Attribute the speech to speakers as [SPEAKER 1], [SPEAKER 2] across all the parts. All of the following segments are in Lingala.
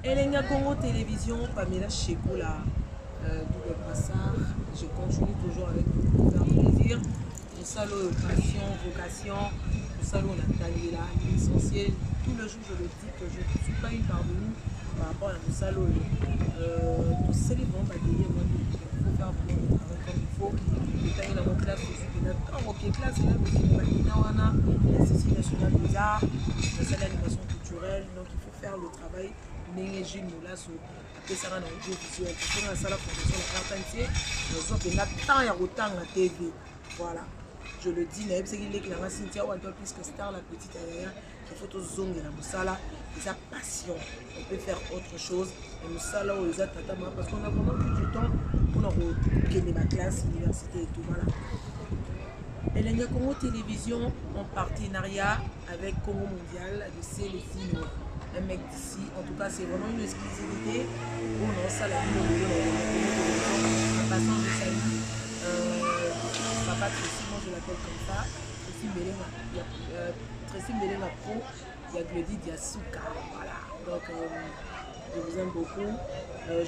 [SPEAKER 1] Elenga Congo Télévision, Pamela Chekola, double brassard. Je continue toujours avec vous faire plaisir. Nous saluons passion, vocation, nous saluons Nathalie là, l'essentiel. Tout le jour, je le dis que je ne suis pas une parvenue par rapport à nous saluons. Tout ça, les bons bagailles, il faut faire vraiment le travail comme il faut. Le temps dans mon classe, je suis là, dans mon classe, là, l'Institut national des arts, la salle d'animation culturelle, donc il faut faire le travail. Gilles Moulasso, après ça, on a un audiovisuel, parce qu'on a ça la fondation de la carte entière, nous avons un temps à TV. Voilà, je le dis, c'est qu'il est là, Cynthia ou un peu plus que Star, la petite aérienne, qu'il faut tout zong et la moussala, et sa passion. On peut faire autre chose, et moussala ou les attendants, parce qu'on a vraiment plus du temps pour nous gagner ma classe, université et tout. Voilà. Elenga Congo Télévision en partenariat avec Congo Mondial de Célestino. Un mec d'ici, en tout cas c'est vraiment une exclusivité pour nous ça la vie en passant je salue papa Tracy, moi je l'appelle comme ça, Tracy Mbelenga Pro, il y a Glody Diasuka, voilà, donc je vous aime beaucoup.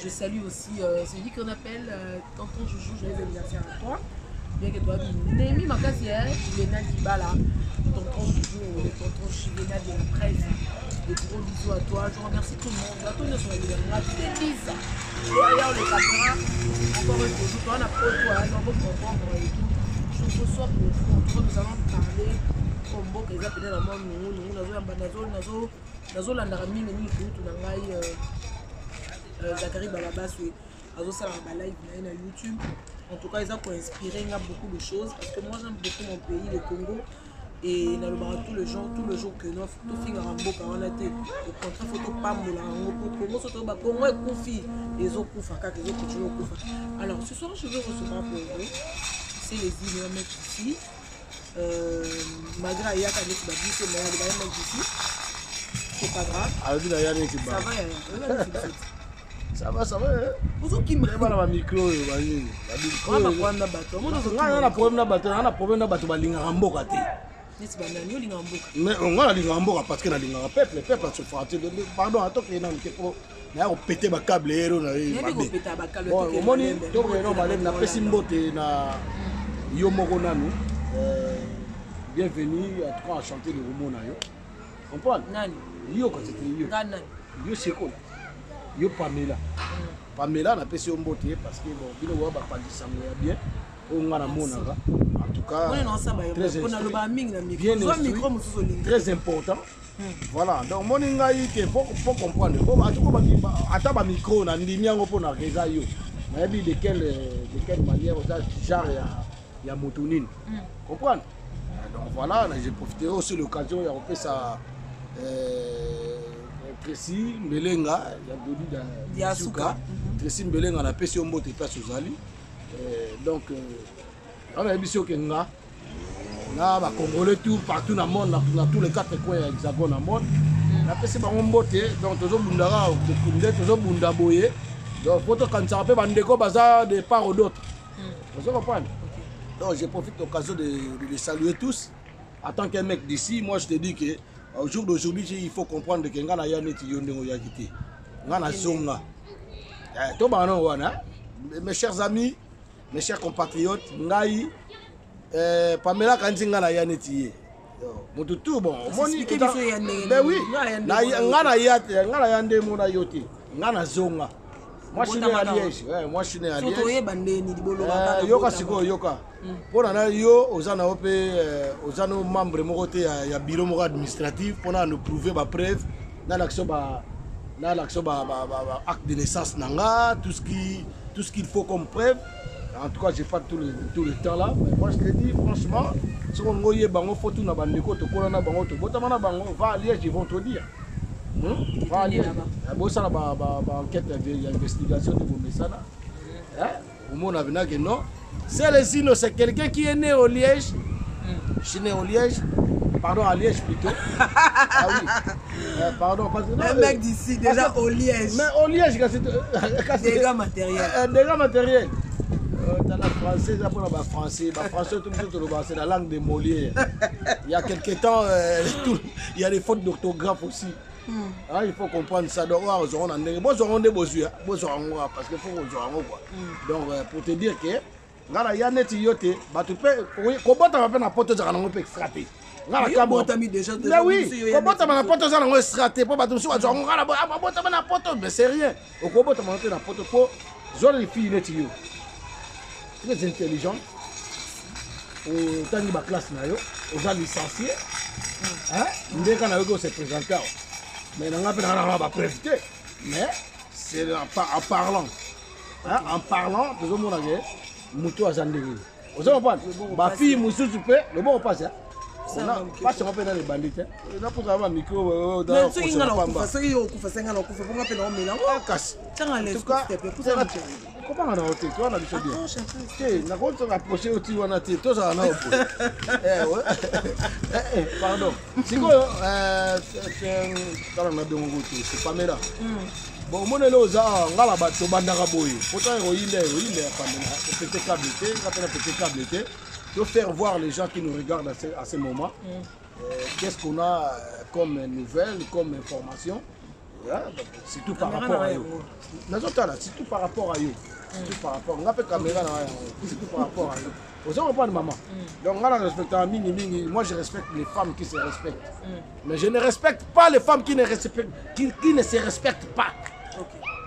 [SPEAKER 1] Je salue aussi celui qu'on appelle tonton Joujou, joyeux anniversaire à toi, bien que toi Némi Makasi, Juliana Dibala, tonton Joujou, le tonton Chivena de la presse. Des gros bisous à toi, je remercie tout le monde. Gâteau de son anniversaire, Lisa. D'ailleurs, le caméra, encore une fois, on a pro toi, on va comprendre et tout. Je vous reçois pour vous. Nous allons parler comme bon qu'ils appellent la mort. Nous avons Zachary Balabas, live na YouTube. En tout cas, ils ont inspiré beaucoup de choses parce que moi j'aime beaucoup mon pays, le Congo. Et dans le bar tout le jour que nous tout finir en boca on a été au contrat photo pas moula pour Congo surtout ba Congo et Koufi les autres Koufa car les autres toujours Koufa. Alors ce soir je vais recevoir pour vous c'est les îles mettre ici malgré il y a quand même dit c'est mais il va mettre ici c'est pas grave.
[SPEAKER 2] Alors il y a rien qui
[SPEAKER 1] ça va
[SPEAKER 2] ça va
[SPEAKER 1] vous qui me
[SPEAKER 2] ba la micro ba ni
[SPEAKER 1] on va prendre bateau
[SPEAKER 2] on a problème na bateau balinga mboka te. Mais on a les gamboka parce que na linga peuple se frotter pardon attends que non pour na péter ba câble héros na bon moni to no malem na pesimbote na yo moko nanu bienvenue à toi à chanter le roman na yo comprendre
[SPEAKER 1] nani
[SPEAKER 2] yo quand c'était yo yo seko yo Pamela na pesi mbote parce que bon bino wa ba pandisa ngoya bien on a monaka en tout cas très important. Voilà, donc mon ingaï que faut comprendre. Attends ba micro na ndimi yango pona reza yo. Mais de quelle manière ça genre ya motonine. Comprendre? Donc voilà, j'ai profité aussi de l'occasion il y a fait ça Tracy Mbelenga, il y a Glody Diasuka. Tracy Mbelenga na pesi mbote place aux ali. Donc on a émission que là va Congolais tout partout dans le monde dans tous les quatre coins hexagone dans le monde la pesi bango mbote donc toujours bundara toujours bundaboye donc photo quand ça peut bandeko baza de part ou d'autre vous comprenez donc je profite de l'occasion de les saluer tous en tant qu'un mec d'ici moi je te dis que au jour d'aujourd'hui il faut comprendre que ngana ya neti yondengo ya kité ngana zonga to bano wana mes chers amis. Mes chers compatriotes, Ngai, Pamela Kanzinga na yaneti. Mututu bon, ben oui, ngana yande mona yoti, ngana zonga. Moi je suis né à Liège, moi je suis né à Liège. Yoka siko yoka. Pour na yo ozana opé ozano membre mokote ya bureau moko administratif pour nous prouver ba preuve dans l'action ba acte de naissance nanga, tout ce qu'il faut comme preuve. En tout cas, j'ai pas tout le temps là. Mais moi, je te dis franchement, si on a une photo dans Bandeko, va à Liège, ils vont te dire. Va à Liège. Il y a une enquête d'investigation de vos messages. Au monde a vu que non. Célestino, c'est quelqu'un qui est né au Liège. Je suis né au Liège. Pardon, à Liège plutôt. Ah oui. Pardon, parce que.
[SPEAKER 1] Un mec d'ici, déjà au Liège.
[SPEAKER 2] Mais au Liège,
[SPEAKER 1] c'est dégâts matériels.
[SPEAKER 2] Dégâts matériels. Dans la française, français, tout le monde, c'est la langue de Molière. Il y a quelques temps, il y a des fautes d'orthographe aussi. Ah, il faut comprendre ça. Donc, parce qu'il faut qu'on quoi. Donc, pour te dire que, il y a des gens qui mais c'est rien. Très intelligent. Au temps de la classe, on a licencié. Dès qu'on a se présenter. Mais on a prévité. Mais c'est en parlant. En parlant, nous avons dit, Moutou a zandé. Vous savez pas, ma fille Moussou Soupé, le bon passe. Pas si on peut dans les bandits. On a pour avoir un micro.
[SPEAKER 1] Mais ceux qui ont fait ça, on appelle un mélange. En tout cas,
[SPEAKER 2] comment on a été? Toi, on a dit ça bien. On a continué à approcher au Tiwa Nati. Toi, ça en a opposé. Pardon. C'est quoi? C'est pas méla. Bon, mon élo, ça, on a la bateau, bandara boy. Pourtant, il est petit câble. Il faut faire voir les gens qui nous regardent à ce moment. Qu'est-ce qu'on a comme nouvelles, comme information. C'est tout par rapport à eux. C'est tout par rapport à eux. C'est tout par rapport. On a fait caméra, c'est tout par rapport à eux. Vous savez pas de maman. Donc on a respecté un mini. Moi je respecte les femmes qui se respectent. Mais je ne respecte pas les femmes qui ne se respectent pas.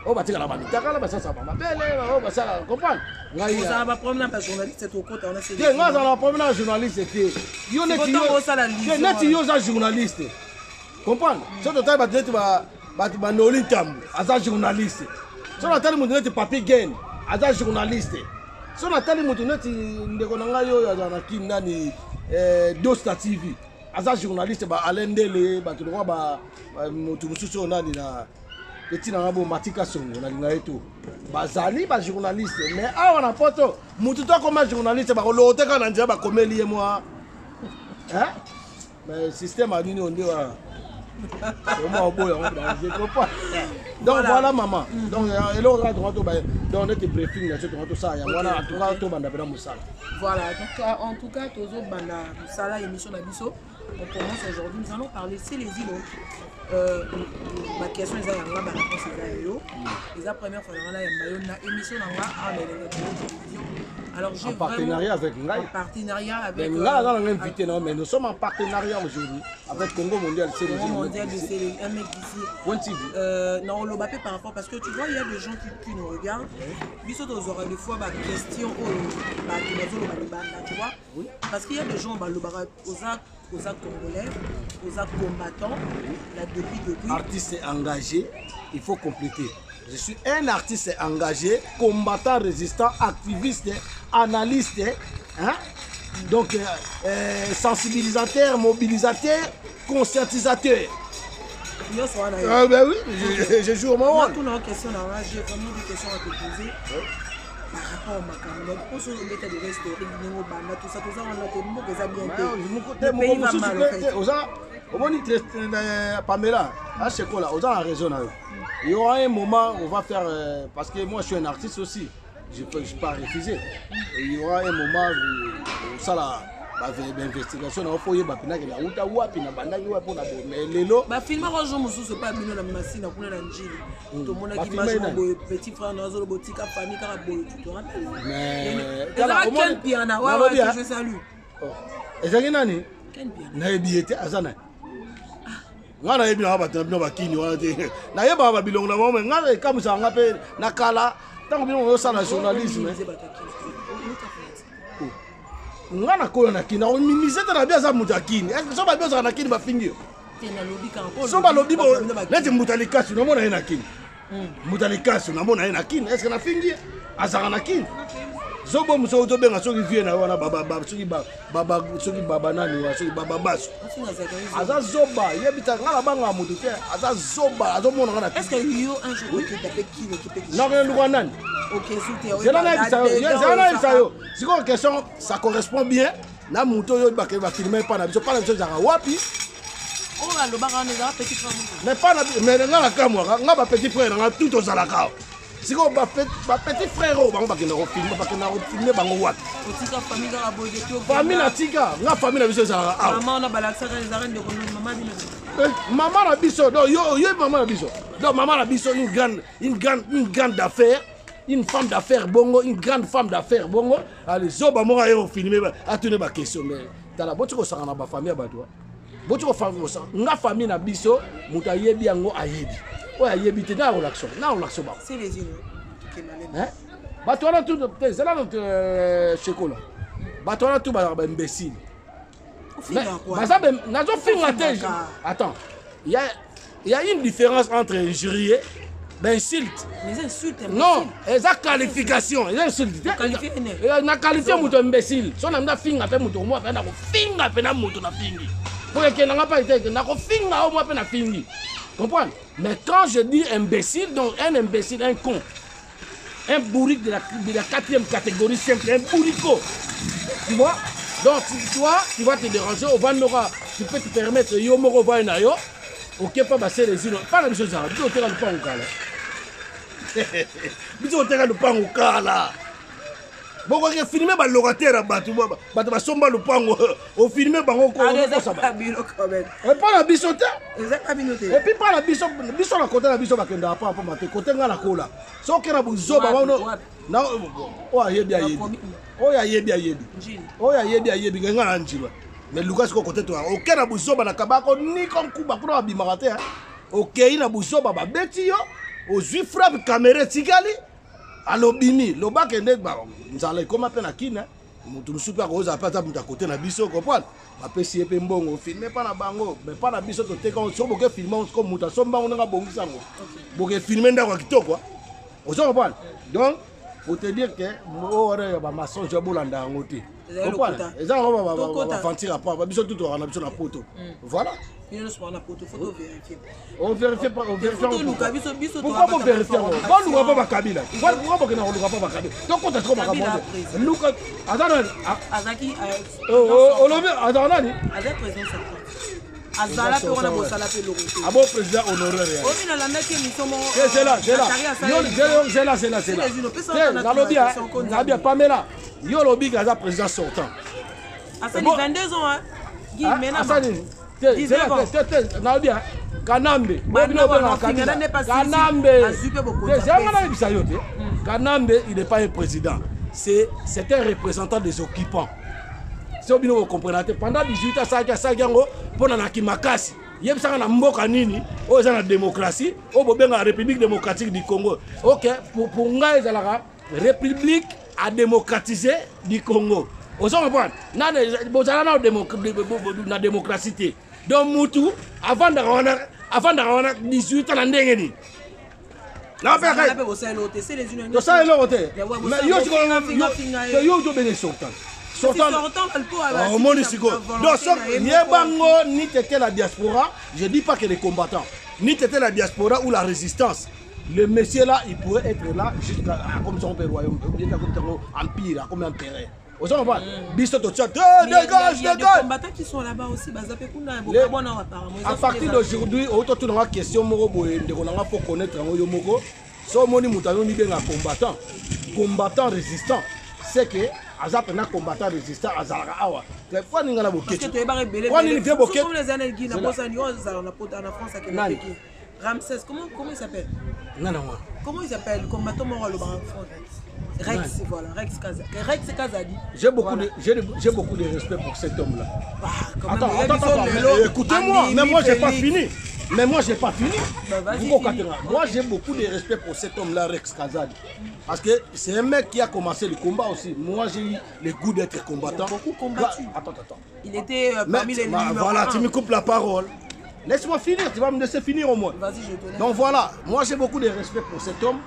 [SPEAKER 2] Oh bah tu as la banane, ça va m'appeler, oh bah ça comprendre.
[SPEAKER 1] Ça va prendre un journaliste c'est au côté on a essayé.
[SPEAKER 2] Moi dans la première journaliste c'était yo net journaliste. Comprendre. Ce total ba net ba nolitam asa journaliste. Ce total mo net papier gain asa journaliste. Ce total mo net ndeko nanga yo ya na kinani Dosta TV asa journaliste ba alendele ba tu ba mutu mususu nani na petit nangabo matika songo na linga eto bazali ba journaliste mais awa na poto mutu to comme journaliste ba kolote kana ndia ba komeli ye moi mais système a nini onde wa comment oboya on je comprends donc voilà maman donc elo ra droit to ba donc notre briefing là to ça ya wana en tout cas to banda bena musala
[SPEAKER 1] voilà donc en tout cas tozo banda musala émission na biso on commence aujourd'hui nous allons parler c'est les îlots ma question est la réponse est la première fois dans émission alors j'ai
[SPEAKER 2] en partenariat avec Ngai.
[SPEAKER 1] En partenariat avec
[SPEAKER 2] invité non mais nous sommes en partenariat aujourd'hui avec Congo Mondial
[SPEAKER 1] c'est un mec d'ici non le bapé par rapport parce que tu vois il y a des gens qui nous regardent biso aux aura des fois question tu vois parce qu'il y a des gens aux congolais, aux combattants, là depuis.
[SPEAKER 2] Artiste engagé, il faut compléter. Je suis un artiste engagé, combattant, résistant, activiste, analyste, donc sensibilisateur, mobilisateur, conscientisateur. Ben oui, je joue mon rôle.
[SPEAKER 1] J'ai vraiment des questions à te poser. Par rapport au Macaron, pour se mettre des restaurants, tout ça, le pays va mal en fait.
[SPEAKER 2] Pamela, à ce là, on a raison. Il y aura un moment où on va faire, parce que moi je suis un artiste aussi, je ne peux pas refuser. Il y aura un moment où ça là, investigation, il faut y aller, mais les lots.
[SPEAKER 1] Film c'est pas bien la machine, on a l'angile. Tout le monde a dit petit frère, nous avons boutique à famille, tu te rappelles.
[SPEAKER 2] Mais
[SPEAKER 1] quel piano, ouais, je salue.
[SPEAKER 2] Et ça nani? Na biété azana. Ngana yebi na bato na bakini wana te. Na yeba ba bilongo na mama ngana kamusa ngape na kala. Tango bilongo ça na journalisme. Ngana ko na kina o miniseta na bia za mutakini. Est-ce que so ba bia za na kini ba fingi? So ba lobi bo leti mutalikasu na mona ina kini. Mutalikasu na mona ina kini. Est-ce que na fingi? Azana na kini. Zobo muso to benga soki vie na wana baba soki baba nani wa soki baba baso aza zoba yebita ngala banga mutu te aza zoba azo mona ngana
[SPEAKER 1] est-ce que yo un jour que tapé qui
[SPEAKER 2] na ngana nani
[SPEAKER 1] OK souté
[SPEAKER 2] c'est là ça yo c'est une question ça correspond bien na muto yo ba filmer pas na biso pas na biso za wapi
[SPEAKER 1] on a le banga na petit frère
[SPEAKER 2] mais pas na mais ngala kamwa ngaba petit frère nga tout ozalaka Si on va petit frère, on va filmer, famille na tika, la famille na biso ça.
[SPEAKER 1] Maman na balaksa ka ezara ndeko maman bino.
[SPEAKER 2] Maman na biso, donc yo maman na biso. Donc maman na biso une grande d'affaires, une femme d'affaires bongo, une grande femme d'affaires bongo. Allez, zoba mo ayo filmer a tourner ba question mais dans la botu ko sanga na ba famille ba toi. Botu ko famille ça. Nga famille na biso, muta yebi yango ayebi. O ayebi te na relaxon ba.
[SPEAKER 1] C'est les yeux.
[SPEAKER 2] Hein? Bah toi là tout c'est là notre chocolat. Bah toi là tout bah imbécile. Attends, il y a une différence entre injurier et insulte.
[SPEAKER 1] Les insultes.
[SPEAKER 2] Non, les qualifications, les insultes. Na qualifié muto imbécile. Son amda finga pe muto mo pe na ko finga pe na muto na fingi. Pour que n'a pas été na ko finga au mo pe na fingi. Comprends? Mais quand je dis imbécile, donc un imbécile, un con. Un bourrique de la 4e catégorie simple, un bourrico. Tu vois? Donc toi, tu vas te déranger, au Vanora, tu peux te permettre, yo moro va na yo, ok, pas passer les îles, pas la même chose, tu vas te rendre pas au cas là. Tu vas te rendre pas au cas là. Bon, quand tu filmes le locataire, tu vas somber le pango, au filmer, tu vas
[SPEAKER 1] ça va.
[SPEAKER 2] Et pas la bisote. Et puis pas la bisote, bisote la côté la bisote, tu vas pas côté de la cola. Sauf que la bisote, non, oh, yebi. Oh, yebi, ngana njilwa. Mais Lucas ko côté toi, OK na buzoba na kabako ni comme kuba kuna bimarate. OK na buzoba ba beti yo, ozui frappe caméra tigali. Alobimi, loba kende ba nzala koma pe na kina. Mutu musupi akoza pata mutu côté na biso comprendre. Ba pesi epe mbongo filmer pas na bango, mais pas na biso to teka on so boke filmer comme mutu somba on nga bongisa ngo. Boke filmer ndako kitoko. Ozo comprendre. Donc pour te dire que moi ba maçon je bolanda ngoti. Comprendre. Et ça on va fantir pas, ba biso tout on a besoin na poto. Voilà.
[SPEAKER 1] Nous sommes na poto, faut vérifier.
[SPEAKER 2] On vérifie pas, on vérifie.
[SPEAKER 1] Pourquoi
[SPEAKER 2] on vérifie? Bon nous va pas Kabila. Pourquoi pas que nous va pas Kabila. Donc on est trop pas nous
[SPEAKER 1] Azaki
[SPEAKER 2] on le veut Azanani.
[SPEAKER 1] Azaki président sortant. Azala pe on a bosala pe loko.
[SPEAKER 2] Ah bon président honoraire.
[SPEAKER 1] On a la mec qui nous
[SPEAKER 2] c'est là. C'est là. La lobby a bien Pamela. Yo lobby gaza président sortant.
[SPEAKER 1] Asani 22 ans hein. Guy Mena.
[SPEAKER 2] Kanambe. Kanambe, il n'est pas un président. C'est un représentant des occupants. Si vous comprenez, pendant 18 ans, pendant la Kimakasi, il y a la démocratie, la République démocratique du Congo. Ok, pour la République à démocratiser du Congo. Vous comprenez? La démocratie. Donc, Moutou, avant d'avoir 18 ans, il a
[SPEAKER 1] c'est les unes.
[SPEAKER 2] Ni t'étais la diaspora, je ne dis pas que les combattants, ni t'étais la diaspora ou la résistance. Le monsieur là, il pourrait être là jusqu'à comme son père royaume, comme empire, comme empereur. Vous savez pas? Dégage.
[SPEAKER 1] Il y a des combattants qui sont là-bas aussi.
[SPEAKER 2] À partir d'aujourd'hui, autour de la question, il faut connaître combattant résistant. C'est que Azap est un combattant résistant à Zarawa. Pourquoi nous avons
[SPEAKER 1] Ramsès, comment il s'appelle?
[SPEAKER 2] Non.
[SPEAKER 1] Comment il s'appelle? Le combattant moral au Barak Rex, voilà, Rex Kazadi.
[SPEAKER 2] J'ai beaucoup de respect pour cet homme-là. Attends, écoutez-moi, mais moi j'ai pas fini. Moi j'ai beaucoup de respect pour cet homme-là, Rex Kazadi. Parce que c'est un mec qui a commencé le combat aussi. Moi j'ai eu le goût d'être combattant.
[SPEAKER 1] Il a beaucoup combattu.
[SPEAKER 2] Attends.
[SPEAKER 1] Il était parmi les numéros.
[SPEAKER 2] Voilà, tu me coupes la parole. Laisse-moi finir, tu vas me laisser finir au moins.
[SPEAKER 1] Vas-y, je te laisse.
[SPEAKER 2] Donc voilà, moi j'ai beaucoup de respect pour cet homme.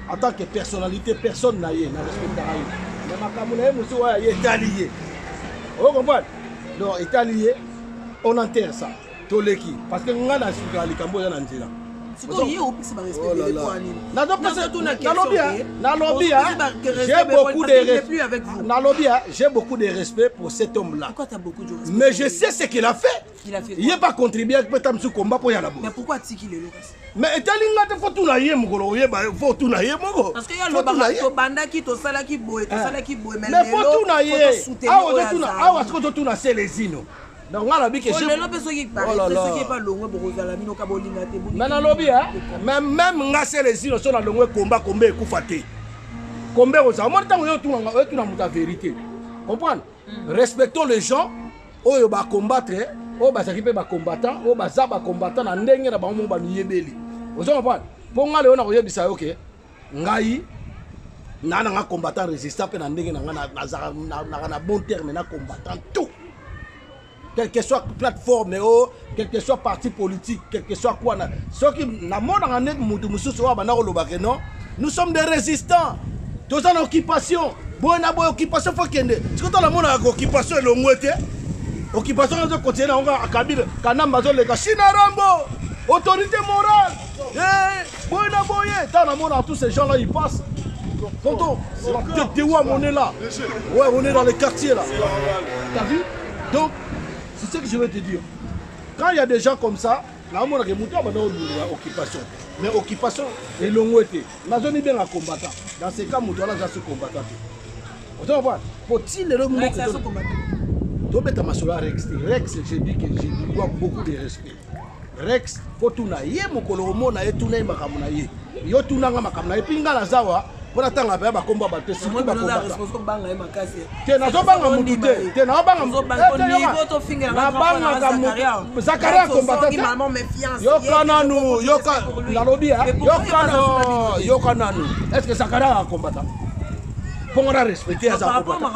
[SPEAKER 2] En tant que personnalité, personne n'a respect d'Araï. Mais ma camouflage, monsieur, il est allié. Vous comprenez? Donc, il est allié, on enterre ça. Toleki. Parce que nous avons un Cambo, il y a un
[SPEAKER 1] C'est quoi il opix ba respect les points ni.
[SPEAKER 2] Na lobby, j'ai beaucoup de respect. Na lobby, j'ai beaucoup de respect pour cet homme là.
[SPEAKER 1] Pourquoi tu as beaucoup de respect?
[SPEAKER 2] Mais je sais ce qu'il a fait.
[SPEAKER 1] Il a fait.
[SPEAKER 2] Il n'est pas contribué avec Petam sous combat pour y aller.
[SPEAKER 1] Mais pourquoi Tiki le Lucas?
[SPEAKER 2] Mais etalinga te faut tout naïe mokolo yeba faut tout naïe moko.
[SPEAKER 1] Parce que y a le banda qui to sala qui boue, to sala qui boue
[SPEAKER 2] mais faut tout naïe. Ah est-ce que tout na c'est les ino. Donc on a dit que
[SPEAKER 1] je le personne qui parle, ceux qui pas longue pour la mino ka bolinga te.
[SPEAKER 2] Mais na lobby même nga c'est les ino so na longue combat ekufate. Combat oza mo tango yo tout na muta vérité. Comprendre? Respectons les gens oyo ba combattre. Oh bah ça qui peut ba combattant, oh bah ça ba combattant na ndenge na bango ba niyebeli. Ozo comprendre? Pour nga le on a yebisa OK. Ngai na nga combattant résistant pe na ndenge na bon terme na combattant tout. Quelle que soit plateforme oh, quel que soit parti politique, quel que soit quoi na ce qui na monde na net mutu mususu wa bana ko lobake non. Nous sommes des résistants. Tous en occupation. Bon na boy occupation faut kende. Ce que la monde a occupation le ngwete. Occupation de continuer à Kabila, Kanamba Zoleka, Chinarambo, autorité morale. Boyna Boye, t'as un monde à tous ces gens-là, ils passent. Tonton, c'est la tête de Wam, on est là. Ouais, on est dans les quartiers là. T'as vu? Donc, c'est ce que je veux te dire. Quand il y a des gens comme ça, là, on a des moutons, on a occupation. Mais occupation, et l'ongouette. La zone est bien à combattant. Dans ces cas, moutons là, j'ai ce combattant. Vous voyez, faut-il le mot Tobeta Masola Rex, j'ai dit que j'ai beaucoup de respect. Rex, faut tout naïe, mon colombo naïe, tout naïe, makamounaïe. Yo tout naïe, makamounaïe, pinga la zawa, pour attendre à faire combat battre. C'est moi qui vais t'es n'a pas un mouté, t'es n'a pas un Zakaria combattant. Yokananu, Yokananu. Est-ce que Zakaria a combattant? On a respecté Aza combattant.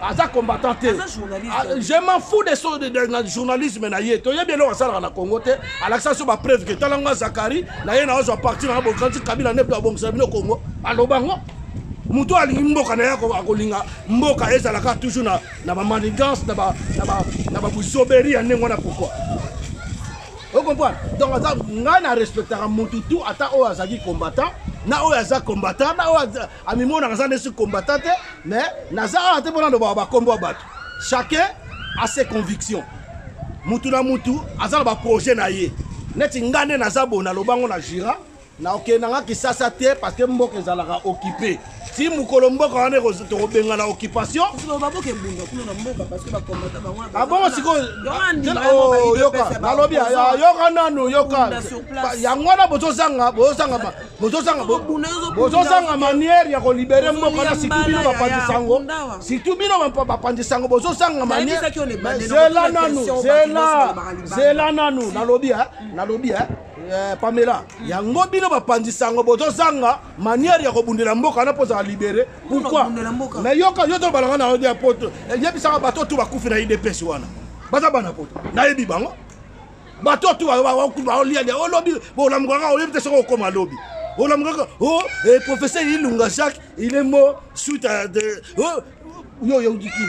[SPEAKER 2] Aza combattant. Je m'en fous des choses de journalisme. Tu as bien ça dans Congo. À l'accent sur ma preuve que Talanga Zakari, n'a pas parti dans le Kabila n'est pas bon au Congo. Alors, Moutou a l'imboka na kolinga mboka ezalaka toujours na ba manigance na ba busoberi ya nengo na pourquoi. Vous comprenez? Donc nga na respectera Moutou tout ata o azaki combattant. Na oya za combattant na oya amimona za nesu combattant mais na za ate bona do ba combat bat chacun a ses convictions mutu na mutu azala ba projet na ye neti ngane na za bona lobango na jira na okenda ki sasa te parce que mboka ezalaka occupé si mukolo mboka wana ko benga na occupation ah bon siko yoka nalobi yoka nanu yoka yangwana bozozanga manière ya ko libérer mboka na situbino bapandi sango bozozanga manière zela nanu nalobi Pamela yango bino bapandi sango bozozanga manière ya ko bundela mboka na poza libérer pourquoi mais yoka yoto balanga na odi apoto yebisaka bato tu bakufi na IDPS wana baza bana poto na yebi bango bato tu ba olia de olobi bo la muganga oyebi te soko koma lobi o la muganga professeur Ilunga Jacques il est mort suite à de yo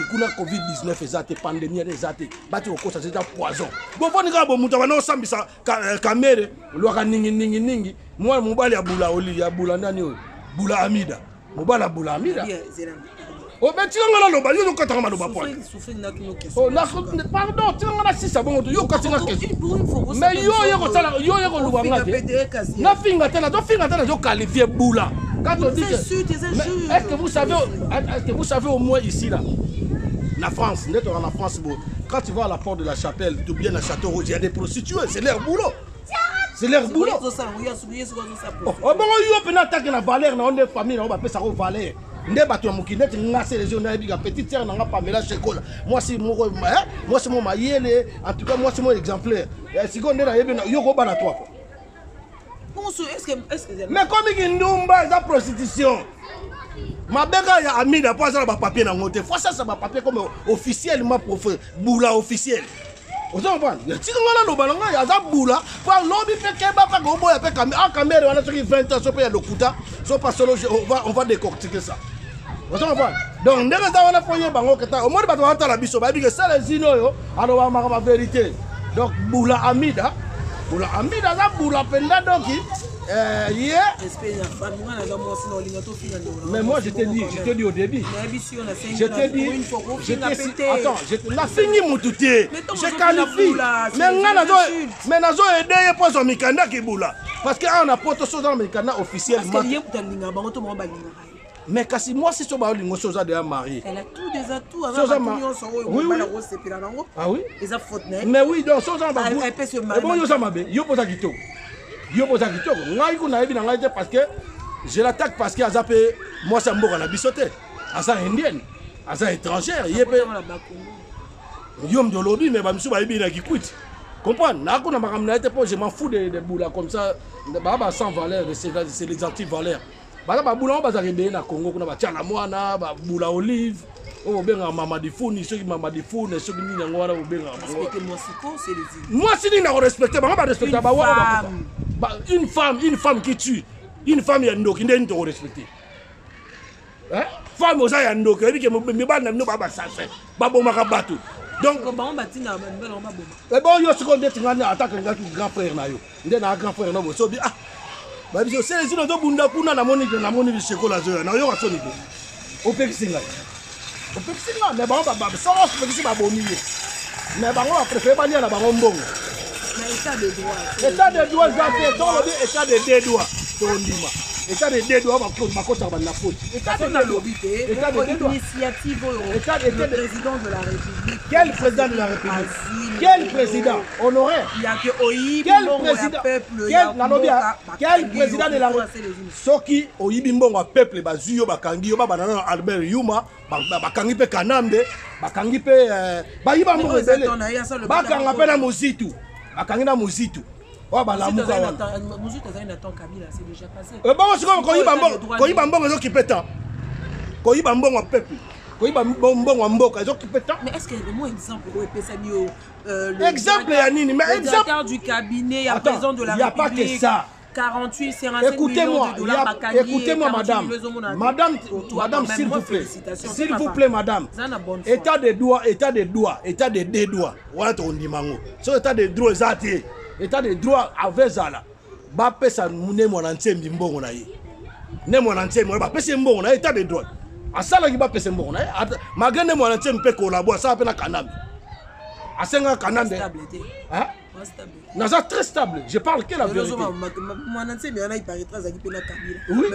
[SPEAKER 2] kuna COVID-19 ezate pandémie ezate bati okosa c'est poison bon foni ka bo muta bana osambisa kamere lwaka ningi moi mobali ya bula oli ya bula ndani oyo bula amida mobala bula amida o beti ngala loba yo kotanga maloba po oh pardon tinga na sisa bongo yo katinga question mais yo ko sala yo ko luba ngate na finga tena yo qualifier bula. Quand on dit que, est-ce que vous savez au moins ici là, la France, en France, quand tu vas à la porte de la chapelle, ou bien la château rouge, il y a des prostituées, c'est leur boulot. C'est leur boulot. Oh bon, yo peut attaquer la valeur dans une famille, on va appeler ça valeur. Ne bateau moukinet ngase les jeunes avec la petite sœur n'a pas Pamela Chekola. Moi c'est mon maïele, en tout cas moi c'est mon exemplaire. Si on est là yo ko bana toi. Mais comme il y a une prostitution, ma béga ya Amida pas ça ba papier na ngote. Faut ça ba papier comme officiellement boula officiel. Vous comprenez? Il y a des gens qui ont des boula. Pour l'homme fait keba pas go boya pe caméra on a sur 20 ans so pe ya lokuta. So pas solo on va décortiquer ça. Vous comprenez? Donc ndenge ça on a foyer bango keta. Au moins ba to anta la biso ba bi que ça les ino yo alors ma vérité. Donc boula Amida bula ambi daza bula penda donc mais moi je t'ai dit au début. Je t'ai dit, attends, la fini moutouté. Je qualifie. Mais nazo aidé pour son mikanda qui boula. Parce qu'on a pas de dans le mikanda officiellement. Mais kasi moi si so ba lingo soza de marié.
[SPEAKER 1] Elle a tous des atouts avant
[SPEAKER 2] Ah oui.
[SPEAKER 1] Les a faute.
[SPEAKER 2] Mais oui donc soza ba.
[SPEAKER 1] Elle peut se marier.
[SPEAKER 2] Bon yo ça mabe, yo posa kitoko. Yo posa kitoko. Ngai ko na yebi na ngai te parce que je l'attaque parce que azape moi ça mboka na bisoté. Asa indienne, asa étrangère, yepé. Yo me lobby mais ba misu ba yebi na kikuiti. Comprendre? Na ko na makamna été pour je m'en fous de boula comme ça, ba sans valeur, c'est les anti-valeurs. Bala babula baza rebé na Congo kuna batiana mwana babula olive o benga mama difuni soki mama difuni soki nini ngo wana benga
[SPEAKER 1] respecter moi c'est les
[SPEAKER 2] moi si ni na respecter ba respecter ba une femme qui tue une femme ya ndoki ndeni to respecter femme oza ya ndoki ebi ke mi bana no baba sase baboma ka batu donc
[SPEAKER 1] ba on batina ba mbela on baboma
[SPEAKER 2] et bon yo seconde tingana attaque ngaki grand frère na yo ndena grand frère na bo so bi bah bien c'est les autres bunda kuna na moni chocolat zo na yo wasoni ko opekisinga mais bon ba ça va se pekisi ba bomi mais ba on préfère ba nia na ba mbongo
[SPEAKER 1] mais état de droit
[SPEAKER 2] ça dans le état de droit to ndima état de droit ba ko sa ba na faute
[SPEAKER 1] état de initiative le président de la République.
[SPEAKER 2] Quel président de la République? Quel président honoré?
[SPEAKER 1] Il y a que Oyibi
[SPEAKER 2] quel président de la République? Soki Oyibi mbongo peuple bazuyo bakangi yo banana Albert Yuma bakangi pe Kanambe bakangi pe bayiba mbongo ebele bakanga pe na Mozitu bakangi na Mozitu wa balamuka wana
[SPEAKER 1] Mozitu azali na temps Kabila c'est déjà passé
[SPEAKER 2] bon siko koyiba mbongo zo kipeta koyiba mbongo peuple koyiba mbongo mboka zo kipeta.
[SPEAKER 1] Mais est-ce que le mot exemple au PSMIO
[SPEAKER 2] exemple ya nini mais exemple
[SPEAKER 1] du cabinet, il y a président de la République.
[SPEAKER 2] Il n'y a pas que ça.
[SPEAKER 1] 48, 55 millions de dollars.
[SPEAKER 2] Écoutez-moi, madame, s'il vous plaît. S'il vous plaît, madame. État de droit. Voilà ton dimango. So état de droit, état de droit avec ça là. Ba pesa mune mon ancien mbongo na ye. Ne mon ancien mo ba pesa mbongo na état de droit. Asala ki ba pesa mbongo na. Magane mon ancien mpe collaborer ça appelle Kanambe. Asenga Kanambe. Hein? Naza très stable. Je parle que la vérité. Oui.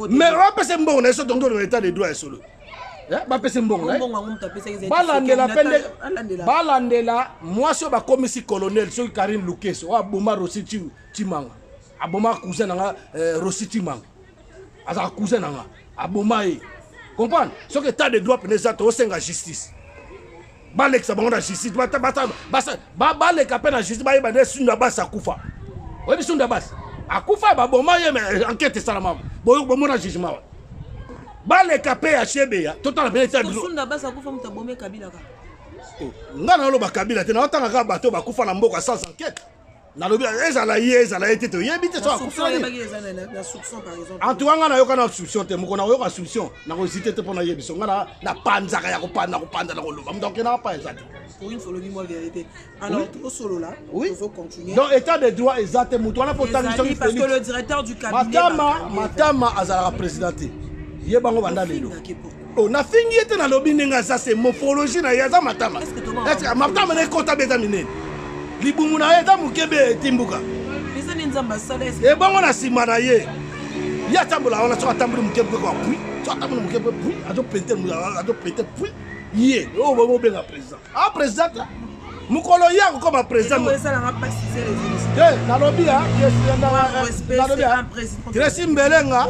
[SPEAKER 2] Mais on peut se mbongo na so donc dans l'état de droit solo. Ba pesa mbongo na. Balandela moi so ba commissaire colonel so Karine Lukeso wa boma Rossi Timanga. Aboma cousin nga Rossi Timanga. Aza cousin nga. Aboma e. Comprendre? Ce que état de droit peneza to senga justice. Balek sa bango na justice balek apena justice ba yeba ne sunda basa kufa obi sunda basa akufa ba boma ye mais enquête salama bo mona jugement balek ape ya chebe ya total ben état de droit
[SPEAKER 1] sunda basa kufa mutabome Kabila ka
[SPEAKER 2] ngana lo ba Kabila te na otanga ka bato ba kufa na mboka sans enquête na lobi ezala été to yebite so akufa
[SPEAKER 1] na soupçon par exemple
[SPEAKER 2] en tout cas ngana yoka na soupçon te moko na yoka soupçon na ko citer te pona yebiso ngana na panzaka ya ko panda na ko loba donc na pas exact
[SPEAKER 1] pour une fois le moi vérité alors au solo là
[SPEAKER 2] il
[SPEAKER 1] faut continuer
[SPEAKER 2] donc état de droit exact muto na pour
[SPEAKER 1] parce que le directeur du cabinet
[SPEAKER 2] matama azala présidenté yebango banda lelo on a fini était na lobi ninga ça c'est morphologie na yaza matama est-ce que matama ne compta beza minene libumu na eta mukebe timbuka
[SPEAKER 1] pesa nzamba sala est
[SPEAKER 2] e bongo na sima na ye ya tambola ona so atambula mukebe ko puis so atambula mukebe puis azo penter puis ye o bo benga président président mukolo ya ko comme président
[SPEAKER 1] ça n'a pas précisé
[SPEAKER 2] na lobby Tracy Mbelenga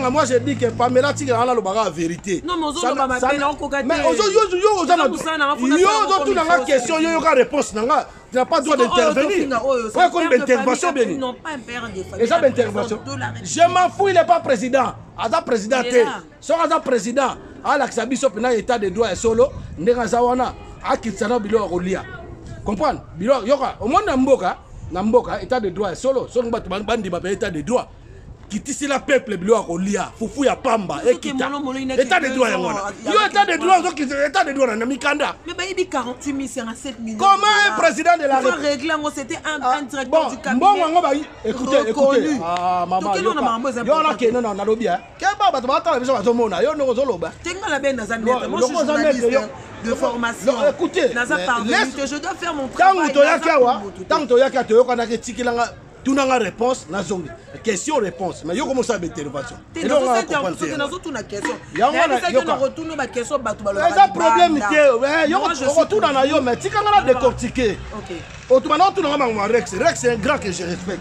[SPEAKER 2] moi je dis que Pamela Tika ala lobaka la vérité
[SPEAKER 1] non mais ozo ba mapena okokate
[SPEAKER 2] mais ozo yo ozo na question yo ka réponse nanga tu n'as pas droit d'intervenir quoi comme d'intervention bien
[SPEAKER 1] non pas un père de famille
[SPEAKER 2] et ça d'intervention je m'en fous il est pas président aza président té so aza président ala kisabiso pena état de droit et solo ndenga zawana akitsana bilo rolia comprendre bilo yoka au moins na mboka état de droit solo so ngba bandi ba état de droit kitisi la peuple bilo akolia fufu ya pamba ekita état de droit yango yo état de droit état de droit na mikanda
[SPEAKER 1] mais bah il dit 48 57 millions
[SPEAKER 2] comment un président de la
[SPEAKER 1] République régler c'était un directeur du cabinet
[SPEAKER 2] bon ngo ba écoutez ah maman yo na ke non na lobia ke ba ba ta biso ba zomona yo no zoloba
[SPEAKER 1] tenga la ben na moi je suis journaliste de formation
[SPEAKER 2] écoutez
[SPEAKER 1] je dois faire mon travail
[SPEAKER 2] tant to yaka to yo kana ke tikilanga tout n'a réponse na zongi question réponse mais yo comment ça intervention
[SPEAKER 1] et donc on question
[SPEAKER 2] ya wana yo ka
[SPEAKER 1] retourner ma question batu balo
[SPEAKER 2] ça problème té yo retourne na yo mais tika ngala décortiquer
[SPEAKER 1] OK
[SPEAKER 2] autrement tout na ma Rex c'est un grand que je respecte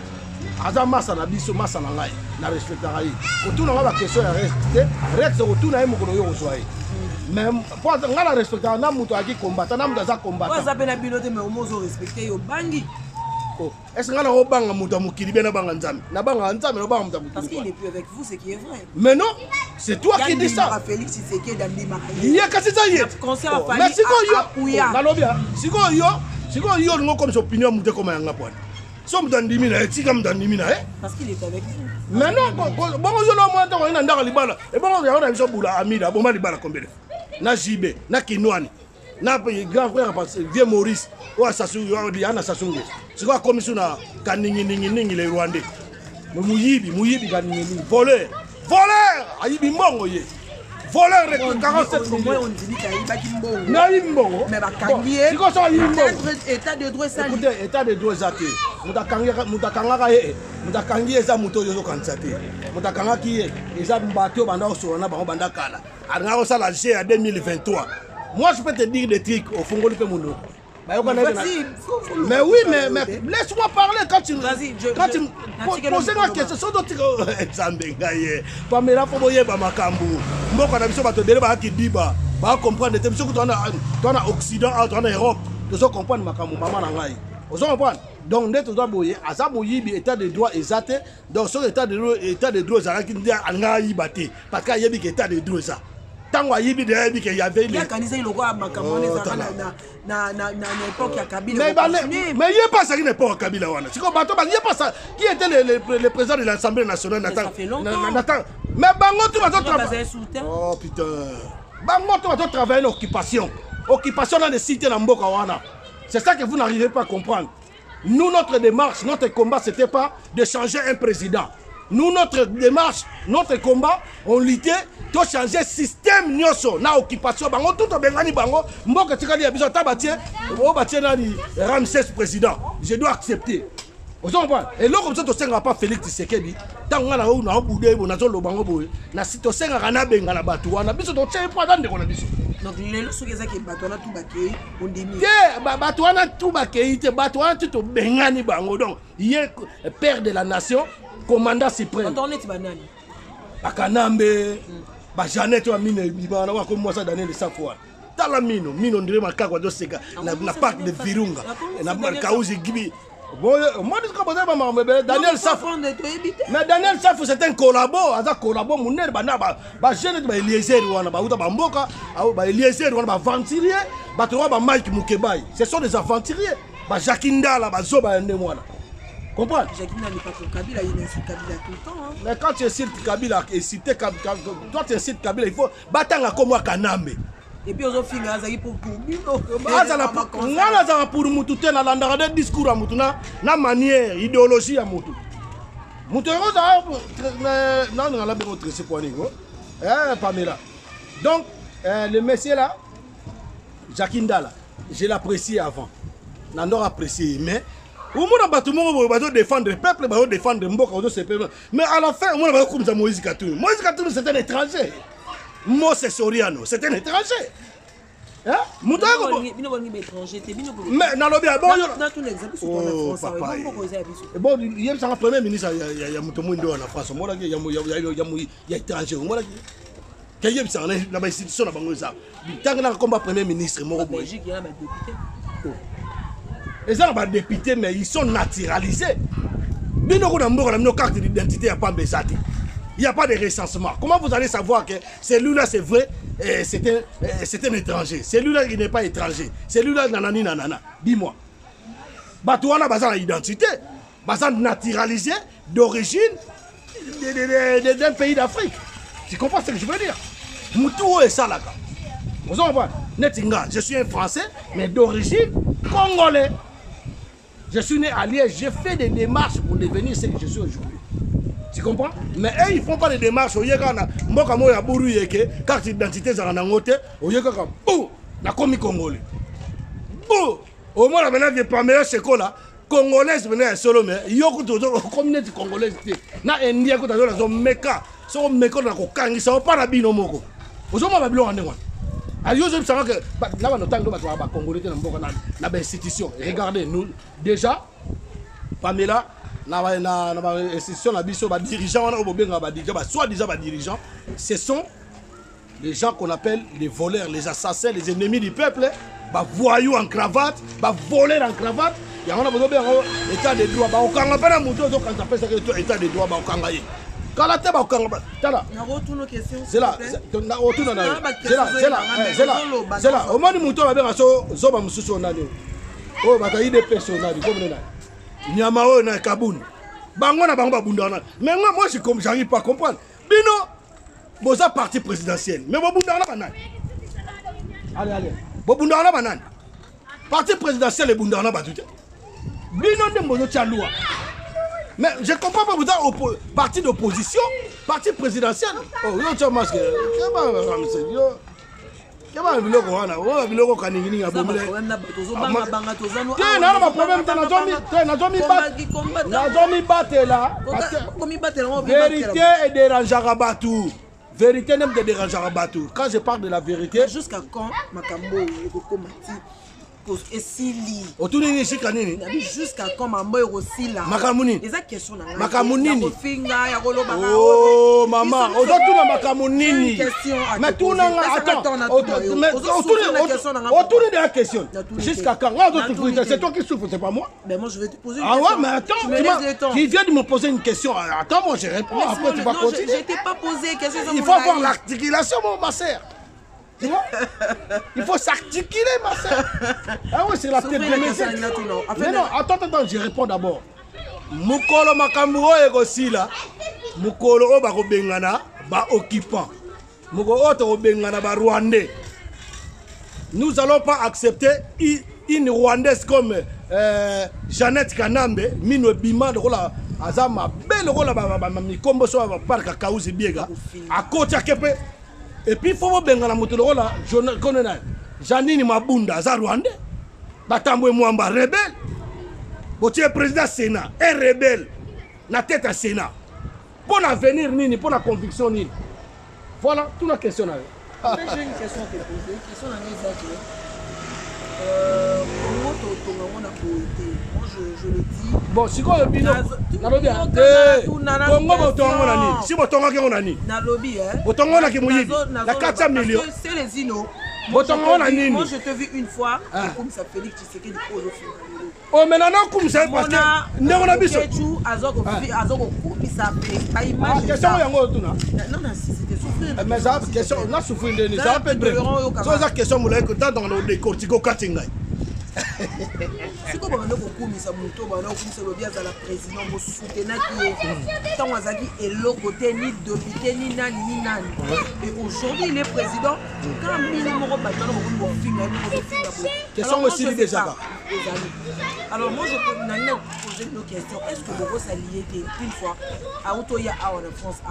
[SPEAKER 2] aza massa na biso massa na ngai na respectera yi retourne na ba question ya Rex retourne na mokolo yo ozwaye mais pour ngala respecter na muto aki combattant na muto za combattant
[SPEAKER 1] vous appelez bilote mais au moins respecter yo bangi.
[SPEAKER 2] Est-ce que vous banga muta mukili bena banga nzambe na banga nzambe na banga muta mukili
[SPEAKER 1] parce qu'il n'est plus avec vous c'est qui est vrai
[SPEAKER 2] mais non c'est toi qui dis ça
[SPEAKER 1] Félix Tshisekedi Dandi Mahaye
[SPEAKER 2] il y a kasi ça yet
[SPEAKER 1] mais
[SPEAKER 2] siko yo na lobia siko yo ngo comme opinion muta comme yanga pona so mutandimi na etika mutandimi na
[SPEAKER 1] parce qu'il est avec vous
[SPEAKER 2] mais non bon yo no mo ntango ina ndaka libala e bon yo na biso bula amida bomba libala kombele na jibe na kinwani na grand frère parce vieux Maurice ou Sassou Diana Sassou c'est quoi comme ça kaningi les Rwandais muyibi kaningi voleur ayibi mbongo ye voleur de 47 millions
[SPEAKER 1] on dit ayibi mbongo
[SPEAKER 2] na ayibi mbongo
[SPEAKER 1] mais bakangiye
[SPEAKER 2] c'est quoi ça ayibi mbongo
[SPEAKER 1] état de droit ça
[SPEAKER 2] écoutez état de droit zate mutakanga eza muto yo kanisa te mutakanga ki eza mbato banda osona bango banda kala anga ko sala G à 2023. Moi, je peux te dire des trucs au fond de mon mais oui, mais laisse-moi parler quand tu poses ma question. C'est d'autres exemples. Pamela Foboye Bamakambu. Moi, quand on a besoin de Kidiba, on comprendre. Tu as Occident, tu as Europe. Tu dois comprendre Makambu, maman Nangai. Vous comprenez? Donc, nous devons boyer. À ça, état de droit exact. Donc, sur l'état de droit, ça qui dit Angaï Bati. Parce qu'il y a un état de droit. Tant qu'il y avait
[SPEAKER 1] il y a kanisa iloko makambo na époque ya Kabila
[SPEAKER 2] mais il y a pas ça qui n'est pas Kabila wana c'est comme bato il y a pas ça qui était le président de l'Assemblée nationale
[SPEAKER 1] ça fait longtemps
[SPEAKER 2] mais bango tout va travailler oh putain bango tout va travailler en occupation dans les cités na mboka wana c'est ça que vous n'arrivez pas à comprendre nous notre démarche notre combat c'était pas de changer un président. Nous, notre démarche, notre combat, on luttait pour changer le système nyoso na occupation. Bango tout bengani bango, mboka tikali abiso tabatie, o batie na ni Ramsès président. Je dois accepter. Vous comprenez? Et là comme ça to senga pas Félix Tshisekedi, tanga na o na boudé bo na zo lo bango boye. Na si to senga kana benga na batu wana biso to tshé pas dans de kona biso.
[SPEAKER 1] Donc les lorsque ça qui batu wana tout bakei on demi.
[SPEAKER 2] Te batu wana tout bakei te batu wana tout bengani bango donc il est père de la nation. Commandant suprême.
[SPEAKER 1] On est banani.
[SPEAKER 2] Bakanambe, ba Jeannette wa mine bibana wa comme ça Daniel Safwa. Tala mino ndire makakwa do seka na parc de Virunga. Na Kauzi Gibi. Bon moi dis que boza ba Daniel Safwa. Mais Daniel Safwa c'est un collabo, aza collabo munere bana ba Jeannette ba Eliezer wana ba uta ba mboka, ba Eliezer wana ba aventurier, ba to ba Mike Mukebai. Ce sont des aventuriers. Ba Jakindala ba zoba ende mwana. Comprends?
[SPEAKER 1] Jacqueline n'est pas pour Kabila, il insulte Kabila tout le temps. Hein.
[SPEAKER 2] Mais quand tu insultes Kabila, toi tu insultes Kabila, il faut battre comme moi Kanambe.
[SPEAKER 1] Et puis aux filles, ils pour
[SPEAKER 2] pour Moutouté, na landara de discours à Moutouna, na manière, idéologie à Moutou. Moutou, non, on a la bénéfice de ce point niveau. Pamela. Donc, le monsieur là, Jacqueline Dala, je l'apprécie avant. Nandor apprécié, mais. Au moins, on va défendre le peuple, on va défendre Mboka, mais à la fin, on va comme ça Moïse Katoum. Moïse Katoum, c'est un étranger. Moses Soriano, c'est un étranger. Hein? Mais non, bon, papa. Bon, il y a un premier ministre, il y a Moutoumoundo en France, il y a étranger. Il y a une institution à Bangoza. Tant que combat premier ministre,
[SPEAKER 1] en Belgique, il y a un député.
[SPEAKER 2] Les gens sont députés, mais ils sont naturalisés. Il n'y a pas carte d'identité, il n'y a pas de recensement. Comment vous allez savoir que celui-là c'est vrai, c'est un étranger. Celui-là il n'est pas étranger. Celui-là nanani nanana. Dis-moi. Batouana a une identité. Naturalisé d'origine d'un pays d'Afrique. Tu comprends ce que je veux dire? Moutou est ça là. Vous comprenez? Netinga, je suis un Français, mais d'origine congolais. Je suis né à Liège, j'ai fait des démarches pour devenir ce que je suis aujourd'hui. Tu comprends? Mais eux, ils ne font pas de démarches. Au Yékana, Mboka Moya Bourou Yeke, carte d'identité Zaranangote, au Yékana, bouh, la commis congolais. Bouh, au moins la menace de Pamela Sekola, congolaise venait solo, mais Yoko Toto, communauté congolaise, na India, quand on a son meka, son meka, na Kokangi, ça va pas la bino moko. Vous avez vu le alors, je sais que là, on a un Congolais dans l'institution. Regardez, nous, déjà, Pamela, dans l'institution, les dirigeants, soi-disant dirigeants, ce sont les gens qu'on appelle les voleurs, les assassins, les ennemis du peuple, les voyous en cravate, les voleurs en cravate. Il y a un état de droit. On ne peut pas faire état de droit. Quand la tête c'est là, c'est là. Au moins, nous mais moi, je n'arrive pas à comprendre. Bino, vous avez parti présidentiel. Mais vous allez, parti présidentiel et Bundana Batute. Bino, vous avez mais je ne comprends pas, vous avez parti d'opposition, parti présidentiel. Oh, yo, tu as masqué. Vérité et dérangeara Batou. Vérité n'aime de dérangeara Batou. Quand je parle de la vérité.
[SPEAKER 1] Jusqu'à quand Makambo et Sili. Jusqu'à quand Mambo et Rosila.
[SPEAKER 2] Makamouni.
[SPEAKER 1] Les questions là.
[SPEAKER 2] Makamouni. Oh maman, aujourd'hui na Makamouni. Mais tout n'a attends. Autour de la question. Jusqu'à quand? C'est toi qui souffres, c'est pas moi.
[SPEAKER 1] Ben moi je vais te poser une question.
[SPEAKER 2] Ah ouais, mais attends, tu viens de me poser une question. Attends, moi je réponds. Après tu vas continuer.
[SPEAKER 1] Je t'ai pas posé question.
[SPEAKER 2] Il faut avoir l'articulation, ma sœur. Il faut s'articuler, ma soeur. Ah oui, c'est la tête de mes. Mais non, attends, je réponds d'abord. Mukolo Makamuro et Gosila. Mukolo Bako Bengana, ba occupant. Mukolo Bengana, ba Rwandais. Nous n'allons pas accepter une Rwandaise comme Jeannette Kanambe, Mino Bima, de Rola Azama, belle Rola Mikombo, soit par Kakaouzi Biega, à côté à Kepe. Et puis il faut que la moto là, Janine Mabunda, Zarwande, Batambwe Mwamba, rebelle. Botier président Sénat, un rebelle, la tête à Sénat. Pour l'avenir, Nini, pour la conviction, Nini. Voilà, toute la question là.
[SPEAKER 1] J'ai une question à te poser. Une question à nous moi je le dis.
[SPEAKER 2] Bon, si on le dit,
[SPEAKER 1] c'est les inos. Moi je te vis une fois, comme ça Félix Tshisekedi pose au final.
[SPEAKER 2] Oh mais non comme ça parce que on a biso.
[SPEAKER 1] C'était souffrir.
[SPEAKER 2] Mais ça question on a souffert de ça peut être. Ça question moi que dans le décortico Katinga.
[SPEAKER 1] Si vous avez la président, vous soutenez que le côté ni député ni nani ni nani. Et aujourd'hui, il est président. Quand
[SPEAKER 2] question aussi déjà.
[SPEAKER 1] Alors moi, je peux poser une question. Est-ce que vous s'alliez une fois à Otoya, à France, à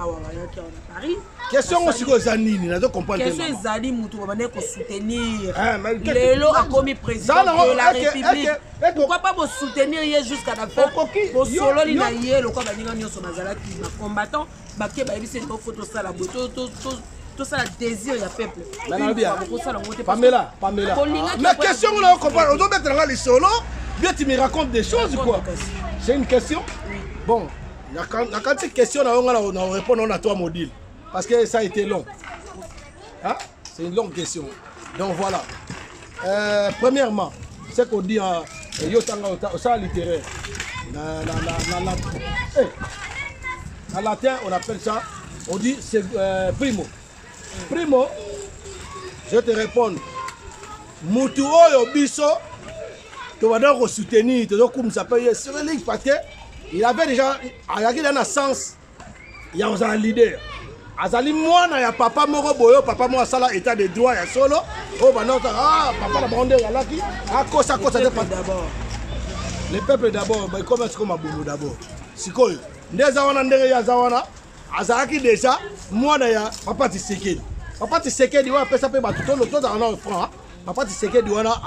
[SPEAKER 1] Paris?
[SPEAKER 2] Question aussi que Zanini, n'a pas compris.
[SPEAKER 1] Question Zali Moutou, on va soutenir. Lélo a commis président de la République. Pourquoi pas vous soutenir jusqu'à la fin? Pour solo li na yé le quoi ba ninga nyoso bazala ki ba combattant ba ke ba ebise ko photo ça la boto tout ça désir ya peuple.
[SPEAKER 2] Pamela. Mais question là on comprend, on doit mettre là les solo, bien tu me racontes des choses quoi. C'est une question. Bon, la quantité de questions là on répond à toi module parce que ça a été long. Hein? C'est une longue question. Donc voilà. Premièrement, ce qu'on dit en littéraire, en latin, on appelle ça, on dit c'est primo. Primo, je te réponds, Moutou oyo biso, tu vas donc soutenir, tu vas comme ça paye sur les parce que il avait déjà, il a un sens ya ozala leader azali mwana ya papa moko boyo papa moko asala état de droit ya solo oyo banota papa na bango nde ezalaki akosa d'abord le peuple d'abord baekoma sikoyo mabungu d'abord sikoyo nde eza wana ndenge ye aza wana azalaki déjà mwana ya papa Tshisekedi wana apesa mpe bato tozala na franc papa Tshisekedi wana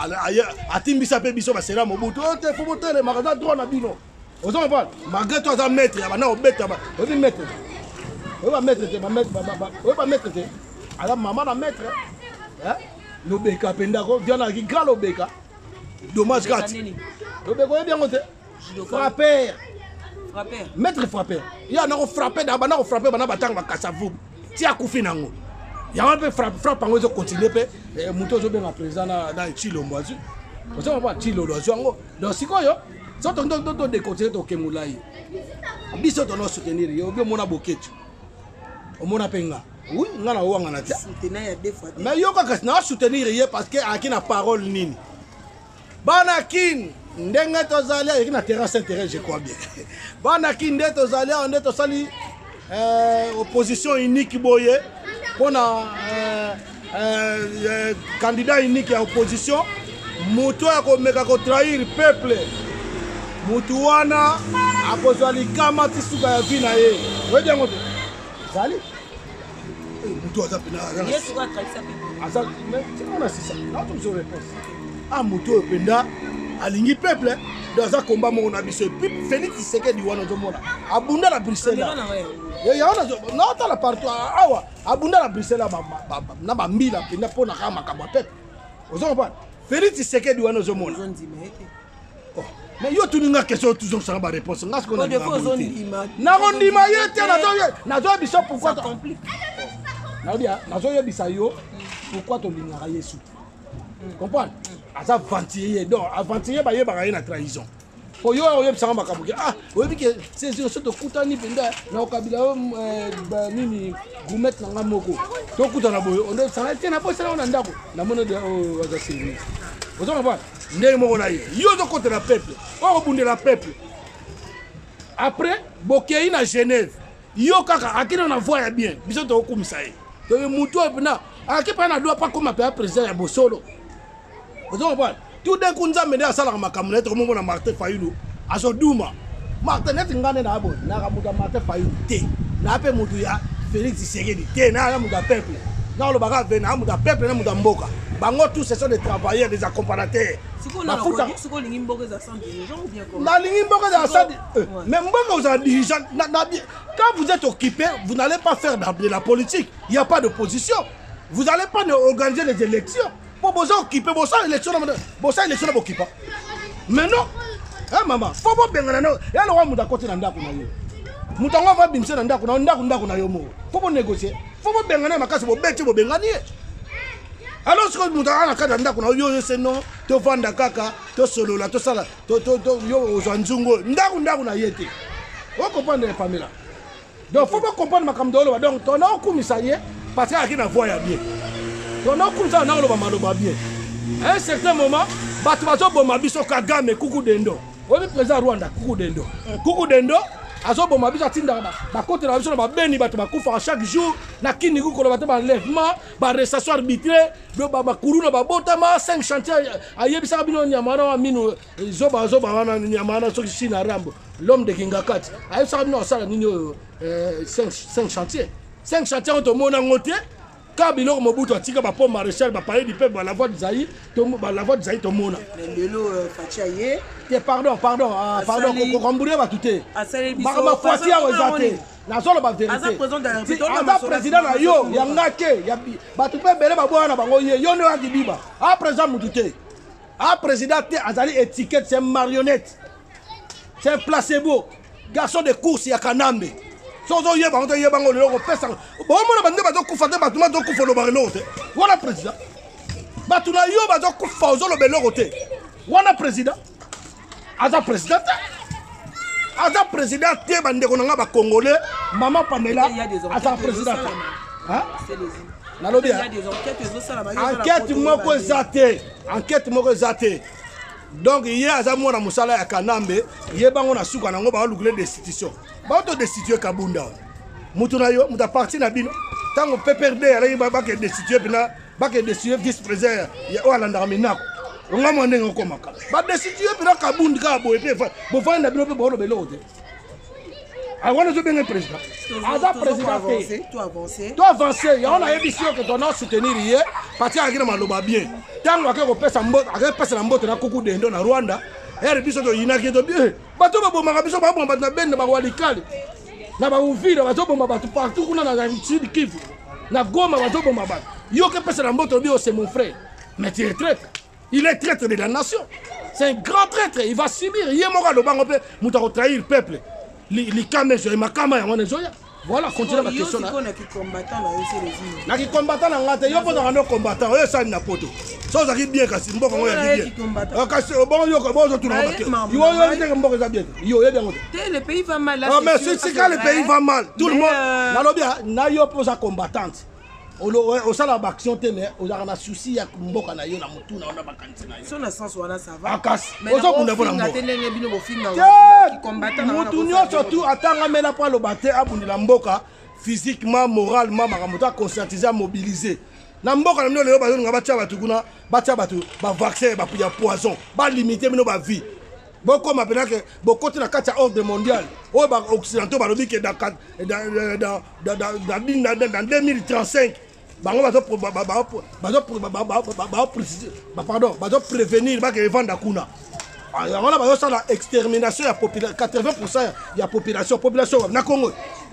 [SPEAKER 2] atimbisa mpe biso basera Mobutu te fo botelemaka eza droit na bino ozo comprendre malgré to aza maître ya bana obeta oyebi maître oyebi maître te aza mama na maître lobeka mpe ndako vianaki grand lobeka dommage kati lobeka oyebi yango te frappeur maître frappeur ye anako frappe na bana kofrappe bana batanga bakasa vubu ti akufi nango yango mpe frappe yango ezocontinue mpe moto ozobenga président na Tshilombo azwi ozomapa Tshilombo azwi yango donc sikoyo so todecontinue tokemulai biso tono soutenir ye obi omona boketu omona mpe nga oui nga na owanga na te mais yo kaka na soutenir ye parce que aki na parole nini bana kin ndenge tozali ayeki na terrasse intérêt je crois bien bana kin nde tozali awa nde tosali opposition unique boye mpona candidat unique ya opposition moto akomeka kotrahir peuple motu wana akozwa likama ti suka ya vi na ye oyebi yango te zali motu aza mpena azaona sisa natomso réponse motu oyo mpenda alingi peuple do aza komba moko na biso epuis Félix Tshisekedi wana ozomona abunda na Bruxelles naotala partout awa abunda na Bruxelles na bambila mpenda mpona kaka makambo ya peuple ozokomprendre Félix Tshisekedi wana ozomona mais yo tuninga question toujours sanga ba réponse nga siko na kondima ye te nazo biso pourquoi nazo yebisa yo pourquoi tolingaka Yesu comprendre aza ventiller donc aventiller bayebaka ye na trahison po yo oyebisanga makambo ke oyebi ke sesi so tokutani mpenda na okabila nini gumet nanga moko tokutana boye ondosanga te na posala na ndako namona aza service ozomapa ndenge moko na ye yo ozokotela peuple okobundela peuple après bokei na Genève yo kaka akina na voie ya bien biso tokokumisa ye donc mutu oyo mpena aki mpa na doa mpa koma mpe ya président ya bosolo ozomapa tout d'un coup nzambe nde asalaka makambo na ye tokomomona Martin Fayulu azoduma Martin neti ngane na aboye naka mutu ya Martin Fayulu te na mpe mutu ya Félix Tshisekedi te na mutu ya peuple na olobaka ve na mutu ya peuple na mutu ya mboka bango tous ce sont des travailleurs des accompagnateurs nalingi mboka eza mais mboka ozala dirigeant quand vous êtes occupé vous n'allez pas faire de la politique il n'y a pas d'opposition vous n'allez pas organiser des élections pour vous occuper bosa élection na bokipa mais non maman faut pas bengana na ya lo mutu akoti na ndako na yo mutu ango va bimse na ndako na yo mo faut pas négocier faut pas bengana makasi bobeti bobengani ye alors ce que nous avons na kanda ndako na yo c'est non to vanda kaka to solola to sala to yo ozanzungo ndako na yete o comprendre les familles là donc faut pas comprendre makambo dolo donc to na okumisa ye parce que akina voix ya bien to na okumisa na oloba maloba bien à un certain moment batu bazo boma biso Kagame kuku dendo obi président Rwanda kuku dendo azoboma biso atinda bakote na biso na babeni bato bakufa chaque jour na kini kukolo bato enlèvement arrestation arbitraire bakuru na babotama 5 chantiers ayebisaka bino nyamana wa minu zoba wana nyamana soki china rambo l'homme de Kingakati ayebisaka bino asala nini 5 chantiers otomona ngote ka biloko Mobutu atika bapo maréchal bapalais du peuple la voix de Zaï tomona lelo fatia ye te pardon kokamburia batute makama fati ya wezate nazolo ba vérité aza président na yo yanga ke batu pe bele babwana na bango ye yo ne wa dibiba président mutute président te azali étiquette c'est marionnette c'est placebo garçon de course ya Kanambe sozo yeba on yeba ngo lelo ko pesa bo mona bande bazo kufa te batuma zo kufa lo barelo te wana président batuna yo bazo kufa zo lo belelo te wana président aza président te bande ko nga ba congolais maman Pamela aza président na lobi enquête moko ezate donc hier aza mona musala ya Kanambe yeba ngo na suka nango ba lukule destitution ba to destituer Kabunda mutu na yo muta parti na bino tango PPRD alaki bake destituer pina bake destituer vice-président ya oalanda minako onga mwande ngoko maka ba destituer pina kabundi ka boye pe bo fanda bino pe bolo belo te awana zo benga président aza président tu avancer ya ona émission que ton soutenir hier parti akina maloba bien tango akeko pesa mboto akeko pesa na mboto na kuku dendo na Rwanda ere biso to yinaki to bien bato ba bomaka biso ba bomba na bende ba walikali na ba uvira bato bomba bato partout kuna na Sud Kivu na Goma bato bomba bato yo ke pesa na mboto bio c'est mon frère mais tu es traître il est traître de la nation c'est un grand traître il va subir yemo ka lobango pe muta ko trahir peuple li kamejo e makama ya mwana zoya voilà continue la question là na ki combattant na ngate yo pona no combattant yo sani na poto so za ki bien kasi mboko ngo ya bien kasi bon yo ko zo tuna ba yo te mboko za bien yo bien ngote
[SPEAKER 1] le pays va mal là
[SPEAKER 2] mais si quand le pays va mal tout le monde na lobia na yo posa combattante au sala action te mais aux arana souci ya mboka na yo na mutu na ona bakanisi na yo
[SPEAKER 1] so na sens wana ça va
[SPEAKER 2] akas ozo kuna bona mboka
[SPEAKER 1] telenge bino bofinga
[SPEAKER 2] ki combattant mutu nyo surtout atanga mela pa lo baté abundi la mboka physiquement moralement makamuta conscientiser mobiliser na mboka na mino leo bazo nga batia batu kuna batia batu ba vaccin ba puya poison ba limiter mino ba vie beaucoup m'appelle que beaucoup de la carte ordre mondial au occidentaux dans 2035 pardon prévenir que vendre kuna alors là ça la extermination ya population 80% ya population na Congo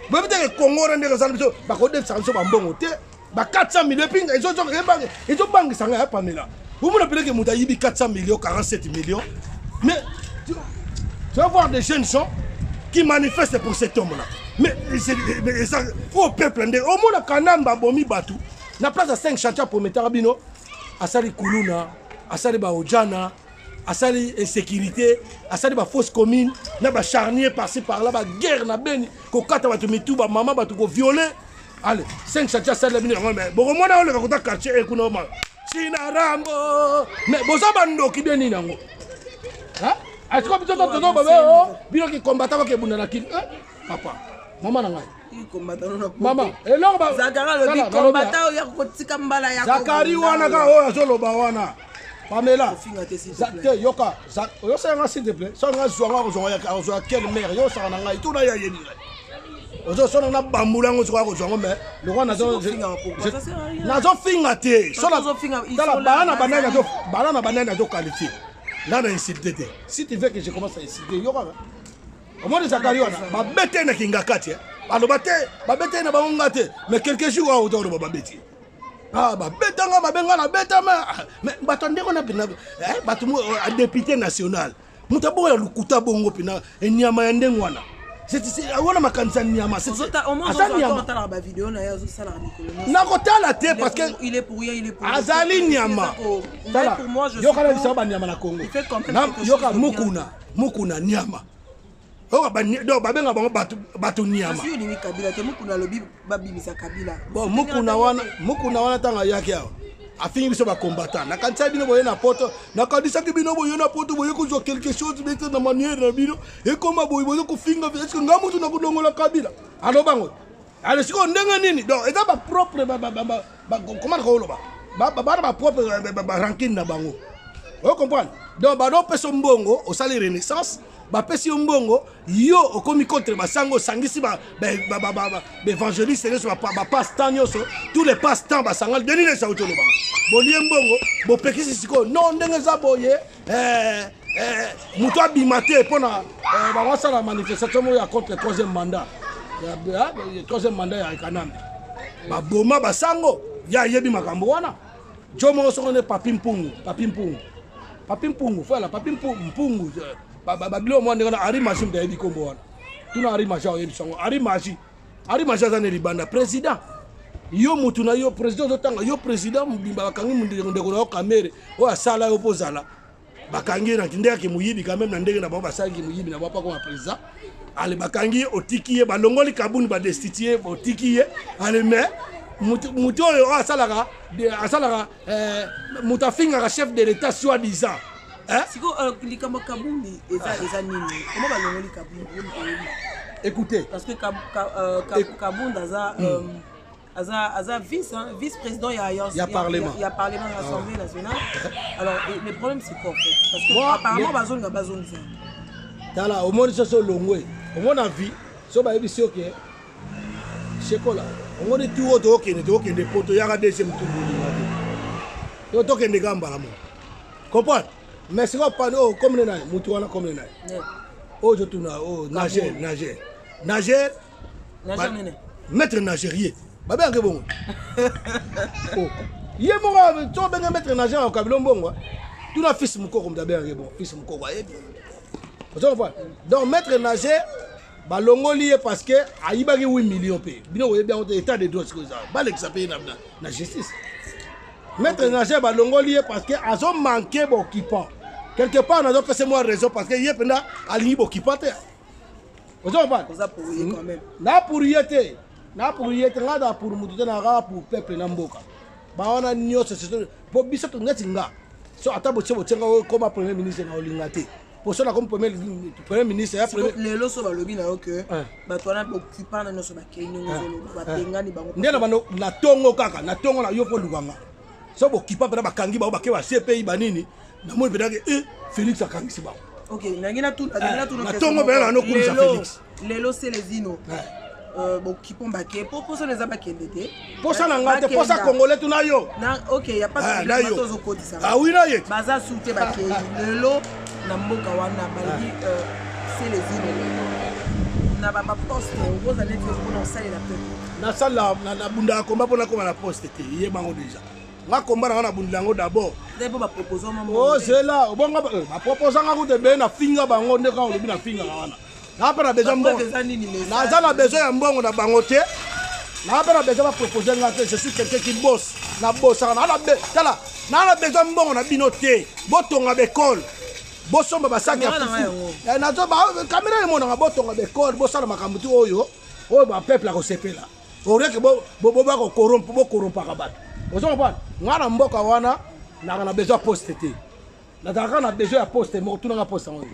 [SPEAKER 2] vous que Congo rende les albiso ba ko def sanction ba mbongo te ba 400 millions pinga ils ont bangi sanga ya Pamela vous me rappelez que muta yibi 400 millions 47 millions mais tu vas voir des jeunes gens qui manifestent pour cet homme-là. Mais ça, au peuple, au monde, Kanamba, Bomi, Batou, na place à 5 chantiers pour mettre Rabino, Asali Koulouna, Asali Baojana, Asali insécurité, Asali fausse commune, na ba charnier par-ci par-là, ba guerre, na beni, kokata batu mitou, ba maman, batu ko violer. Allez, 5 chantiers, Asali Labino, mais bon, moi, on le quartier, et Kounoma. China Rambo, mais Bozabando qui vient n'inango. Hein? Est-ce que tu as dit que tu combattant avec les papa, maman, maman, et là, Zakari wana zoloba wana. Pamela, yoka, yo ça s'il te plaît. Ça nga zoanga quelle mère yo ça nga tout na ya yeni. Ozo sona na bambula ngo zwa ko zongo me. Le roi nazo finga te. Sona banana banana do qualifier. Là, on a insulté. Si tu veux que je commence à insulter, il y aura. Au moins, les Akariwana, ma bête n'est qu'un gâté. Alors, ma bête n'est pas un gâté. Mais quelques jours, on doit ma bête. Ah, ma bête, ma bête, mais attendez, on a bien. Un député national. Moutabo ya lukuta bongo pina. Et Niamayande Wana. C'est on ma canne Niama. C'est ça. Nakotala te parce que
[SPEAKER 1] il est pour rien, il est pour
[SPEAKER 2] Azali Niama.
[SPEAKER 1] Pour moi, je suis
[SPEAKER 2] pour Niama na Congo. Yoka Mukuna Niama. Oh babenga bango batu Niama.
[SPEAKER 1] Je suis limite Kabila te Mukuna lobi babimisa Kabila.
[SPEAKER 2] Bon Mukuna wana tanga yake hao. Afin biso ba combattant na kanisa bino boye na poto na kanisa ki bino boye na poto boye ko zo quelque chose de na manière na bino et comment boye boye ko finga est-ce que ngamutu na kudongola Kabila alo bango ale siko ndenga nini donc eta ba propre comment ko loba ba propre ranking na bango vous comprenez donc ba do peso mbongo au sali renaissance ba pesi mbongo yo okomi contre basango sangisi ba évangéliste ne soit pas passe-temps nyoso tous les passe-temps basangal deni les auto le bango bolie mbongo bo pekisi siko non ndenge za boye muto abimate pona ba wasa la manifestation ya contre troisième mandat ya troisième mandat ya Kanambe ba boma basango ya yebi makambo wana jomo sokone papimpungu voilà papimpungu babilo mo ndengana ari machine de bikombo wana tuna ari macha oyebi sango ari macha za ne libanda président yo mutu na yo président zotanga yo président mbimba bakangi ndeko na kamere o asala yo pozala bakangi na ndeke muyibi quand même na ndenge na ba basangi muyibi na ba pa ko président ale bakangi otikiye balongoli kabuni ba destituer otikiye ale mais mutu oyo asalaka mutafinga chef de l'état soi-disant.
[SPEAKER 1] Siko likambo kabuni eza nini? Comment balongoli kabuni?
[SPEAKER 2] Écoutez.
[SPEAKER 1] Parce que Kabunda Aza vice-président, il y a parlement. Il y a parlement de l'Assemblée nationale. Alors, le problème, c'est quoi en fait? Parce que apparemment, Bazon n'a pas besoin de ça.
[SPEAKER 2] Tala, au moins, c'est sur l'ongwe. Au moins, on a vu, sur la émission, c'est quoi là? Au moins, tout autre qui est des potes, il y a un deuxième tour. Il y a un tour qui est des gambes. Comprends? Mais c'est quoi, comme les nains, Moutouana comme les nains. Oh, je tourne, oh, nager. Maître nagerier. Babé un bon. Oh. Yé mon gars, tu vas bien mettre nageur au Kabilon bon. Tu n'as fils mon corps comme d'abord un bon. Fils mon corps. Donc maître nageur, balongo lié parce que aïbagi 8 millions payés. Bien on est bien état de droit que ça. Balek ça paye la justice. Maître nageur balongo lié parce que azo manqué bon équipement. Quelque part on a fait moi raison parce que yé penda ali bon équipement. Vous avez pas ça pour y quand même. Là pour y être. Na pour y être là pour mututer na ra pour peuple na mboka ba wana nyose c'est pour biso to ngati nga so atabo chebo tsenga comme premier ministre na olingate pour ça comme premier ministre ya premier
[SPEAKER 1] les loso ba lobi na que ba tona occupant na noso ba kenyo ngolo ba tengani bango
[SPEAKER 2] ndena bano na tongo kaka na tongo na yo po luganga so bo kipa pena bakangi ba ke ba CPI banini na mo bedake Félix akangi ba
[SPEAKER 1] OK ngina tout
[SPEAKER 2] na tongo bena no kumisa Félix
[SPEAKER 1] lelo c'est les ino bon qui pont baquet pour ça les abakendete
[SPEAKER 2] pour ça ngate pour ça congolais tout na yo
[SPEAKER 1] OK il y a pas de choses au côté ça
[SPEAKER 2] ah oui na yet
[SPEAKER 1] baza souté baquet lelo na mboka wana bali c'est les îles na ba poste vous allez dire pour dans salle la peuple
[SPEAKER 2] na salle na bunda combat pour na comme la poste té yé bango déjà nga combat na bunda ngo d'abord
[SPEAKER 1] d'abord ba proposer
[SPEAKER 2] oh c'est là bon ba proposer nga ko te na finga bango ndeka on lobi na finga wana na pas besoin mbongo na za besoin ya mbongo na bango te na pas besoin ba proposer nga je suis quelqu'un qui bosse na bosse na besoin mbongo na bino te botonga bekol bosomba basaki ya fufu na zo ba caméra mo na botonga bekol bosala makambo tu oyo ba peuple a ko sepela ore ke bo ba ko corrompre ka bato ozo ba ngana mboka wana na besoin poste te na na besoin ya poste mo tuna nga poste ngo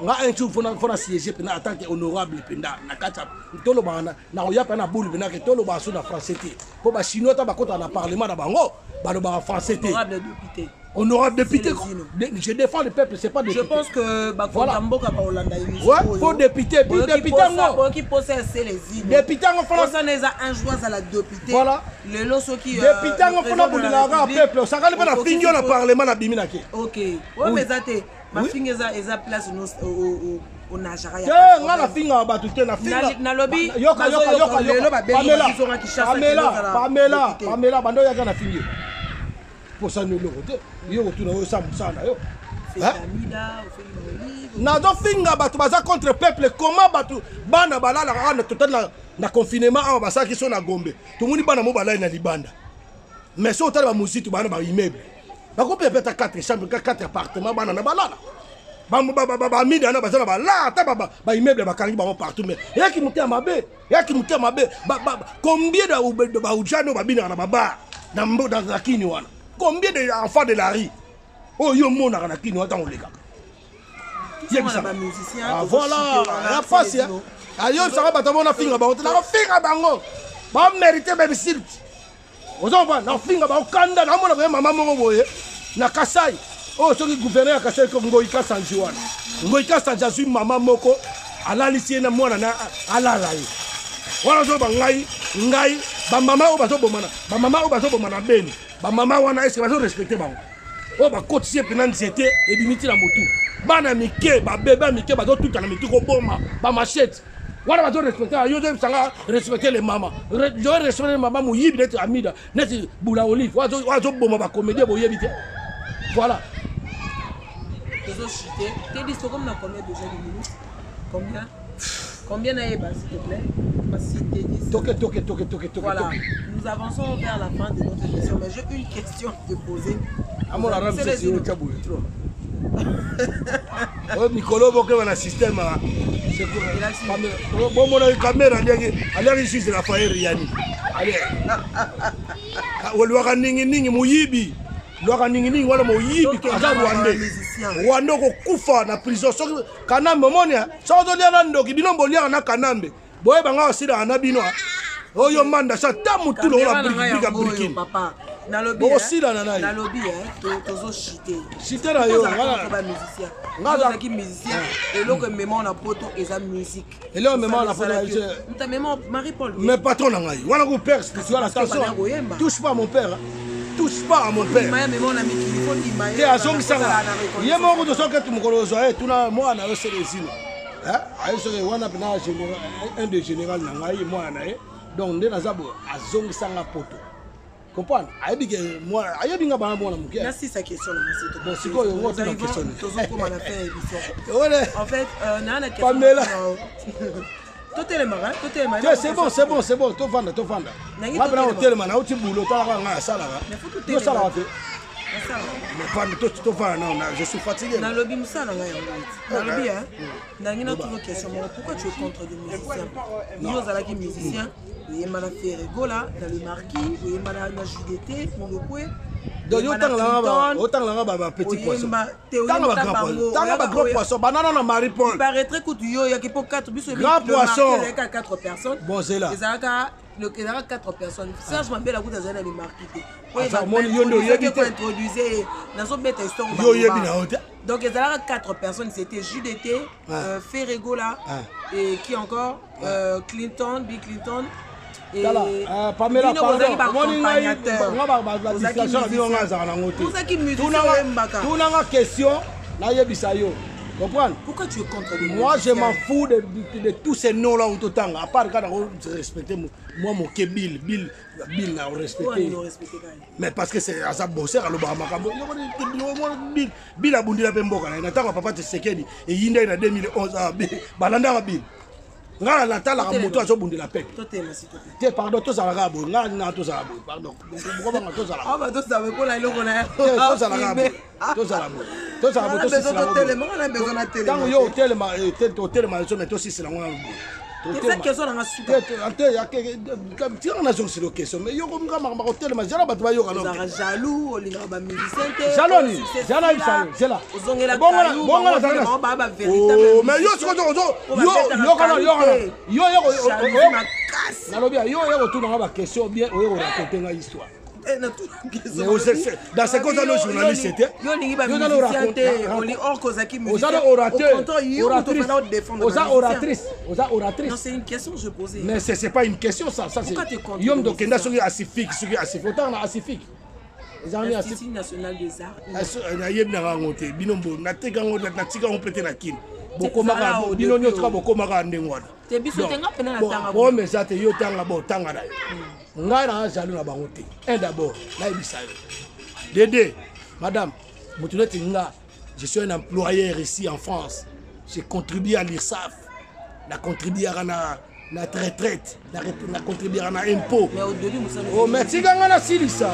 [SPEAKER 2] nga un jour fona siéger pena en tant que honorable penda na kata tolo bana na oya pena boule pena ke tolo ba so na français te po ba chinois ta ba kota na parlement na bango ba lo ba français te honorable député je défends le peuple c'est pas député
[SPEAKER 1] je pense que ba mboka ba Hollanda
[SPEAKER 2] ouais faut député puis député ngo
[SPEAKER 1] qui possède les îles
[SPEAKER 2] député ngo fona
[SPEAKER 1] ça les a un joie à la député
[SPEAKER 2] voilà
[SPEAKER 1] le loso qui
[SPEAKER 2] député ngo fona bolinga ga peuple ça kali na fingi na parlement na bimina ke
[SPEAKER 1] OK ouais mais ça te ma fingi eza place au Nigeria
[SPEAKER 2] ya nga la finga ba tuté na finga
[SPEAKER 1] na lobby
[SPEAKER 2] yoka Pamela bando ya na fingi pour ça nous le côté yo tu na ça musana yo na do finga batu baza contre peuple comment batu bana balala na total na confinement en basa qui sont na Gombe tout monde bana mo balala na libanda mais so tala ba musitu bana ba immeuble ba ko peut-être 4 chambres 4 appartements bana na balala ba mida na bazana bala ta ba immeuble ba kangi ba partout mais yaki mutia mabe combien de ba ujano ba bina na baba na mbo dans kini wana combien d'enfants de la rue oh yo mona na kini wana on les gars voilà la face ya ayo ça va ta finga ba na finga bango ba mériter même s'il ozo va na finga ba kanda na mona mama mongo boye na Kasai oh soki gouverneur ya Kasai ko ngoika sanjiwana ngoika sanjazui mama moko alalisie na mwana na alala ye wana zo ba ngai ba mama o bazo bomana beni ba mama wana est-ce que bazo respecter bango o ba cotiser penant c'était et bimiti la motu bana mike ba bébé mike bazo tout na mitu ko boma ba machette wana bazo respecter yo zo sanga respecter les mamas yo respecter mama mu yibi net amida net bula olive wazo boma ba comédie bo yebite voilà
[SPEAKER 1] les autres cités t'es dit comme na combien déjà de minutes combien n'a pas s'il te plaît
[SPEAKER 2] toque.
[SPEAKER 1] Voilà, nous avançons vers la fin de notre émission, mais j'ai une question à te poser.
[SPEAKER 2] C'est les trop. Oh, Nicolo, vous avez un système. C'est quoi? Bon, mon caméra, allez, ici, c'est la faille Riani. Allez. Ou le Waranning, Mouyibi. loka ningi wala mo yibi to aza Rwanda ko kufa na prison so Kanambe monia so to lia ndoki bino bolia na Kanambe boye banga osira na bino oyo manda sa tamu tulo la briquet
[SPEAKER 1] papa na lobby na lobby tozo chiter na yo ngala musicien ngala ki musicien et loko mémoire na poto eza musique
[SPEAKER 2] et le mémoire na poto
[SPEAKER 1] ta mémoire Marie-Paul
[SPEAKER 2] mais patron na ngai wana ko père spirituel attention touche pas à mon père touche pas à mon père te azongisanga ye moko tosoke tumukolozo tuna mwana yo selesino ayesoke wana pena un de général na ngai mwana ye donc nde nazabo azongisanga poto comprendre ayebike moi ayebinga bana mwana muke
[SPEAKER 1] merci sa question na masito
[SPEAKER 2] bon siko yo ngota na question
[SPEAKER 1] tozo koma na faire émission en fait na question
[SPEAKER 2] Pamela c'est bon to vanda ngabana hotel mana uti bulo tala nga sala ga yo sala te je suis fatigué.
[SPEAKER 1] Dans le lobby, ça, dans le lobby, dans une question, pourquoi tu es contre les musiciens? Nous allons les musiciens, oui, on a fait Regola, dans le Marquis, oui, on a Judété, pour le coué.
[SPEAKER 2] Donc, autant là, petit poisson. Tant que gros poisson, banana na Marie-Paul.
[SPEAKER 1] Il paraîtrait que tu y a pour 4 bus,
[SPEAKER 2] grand poisson.
[SPEAKER 1] Il y a 4 personnes.
[SPEAKER 2] Bon, c'est là.
[SPEAKER 1] Il y a 4 personnes. Ça, je m'appelle la route dans le Marquis. Donc il y a 4 personnes, c'était Judété, Ferregola et qui encore Clinton, Bill Clinton et
[SPEAKER 2] Pamela
[SPEAKER 1] pourquoi tu es contre les
[SPEAKER 2] moi je m'en fous de tous ces noms là autant à part quand on respecte moi mon Bill n'a respecté mais parce que c'est à ça bosser à l'Obama Bill a bondi la pemboka na tant papa te sekedi et yinda na 2011 balanda Bill ngala la tala ka moto azo bondi la paix te pardon to sala ka bo ngala na to sala bo pardon pourquoi ba to sala
[SPEAKER 1] ah ba to sala ko la iloko na
[SPEAKER 2] to sala ka bo to sala bo tant yo hotel ma so meto si sala ngona bo
[SPEAKER 1] c'est question na suka
[SPEAKER 2] tu as une sur question mais yo comme ma hotel ma jala bato ba yo kana
[SPEAKER 1] za jaloux olinga ba musicien
[SPEAKER 2] jaloni jala isa jela
[SPEAKER 1] ozongela
[SPEAKER 2] bon
[SPEAKER 1] ba ba véritable
[SPEAKER 2] mais yo yo kana yo na lobia yo tout na ba question bien yo raconter nga histoire dans ce cas nos journalistes c'était oratrice
[SPEAKER 1] non c'est une question je posais
[SPEAKER 2] mais c'est pas une question ça c'est yom do kenda soki asifique autant na asifique
[SPEAKER 1] Institut national des arts
[SPEAKER 2] na yebna ngote binombo na teka ngote na tika on peut na kin bokomaka bino nyotaka bokomaka ndengwana
[SPEAKER 1] te biso tenga pena na tanga
[SPEAKER 2] bon mais ça te yo tanga bo tanga na ngai na jaloux na bango te un d'abord là ibisayo Dédé madame mutuneti nga je suis un employeur ici en France j'ai contribué à l'IRSAF na contribué à na retraite na contribué à na impôt
[SPEAKER 1] mais au début
[SPEAKER 2] oh mais tiganga na silisa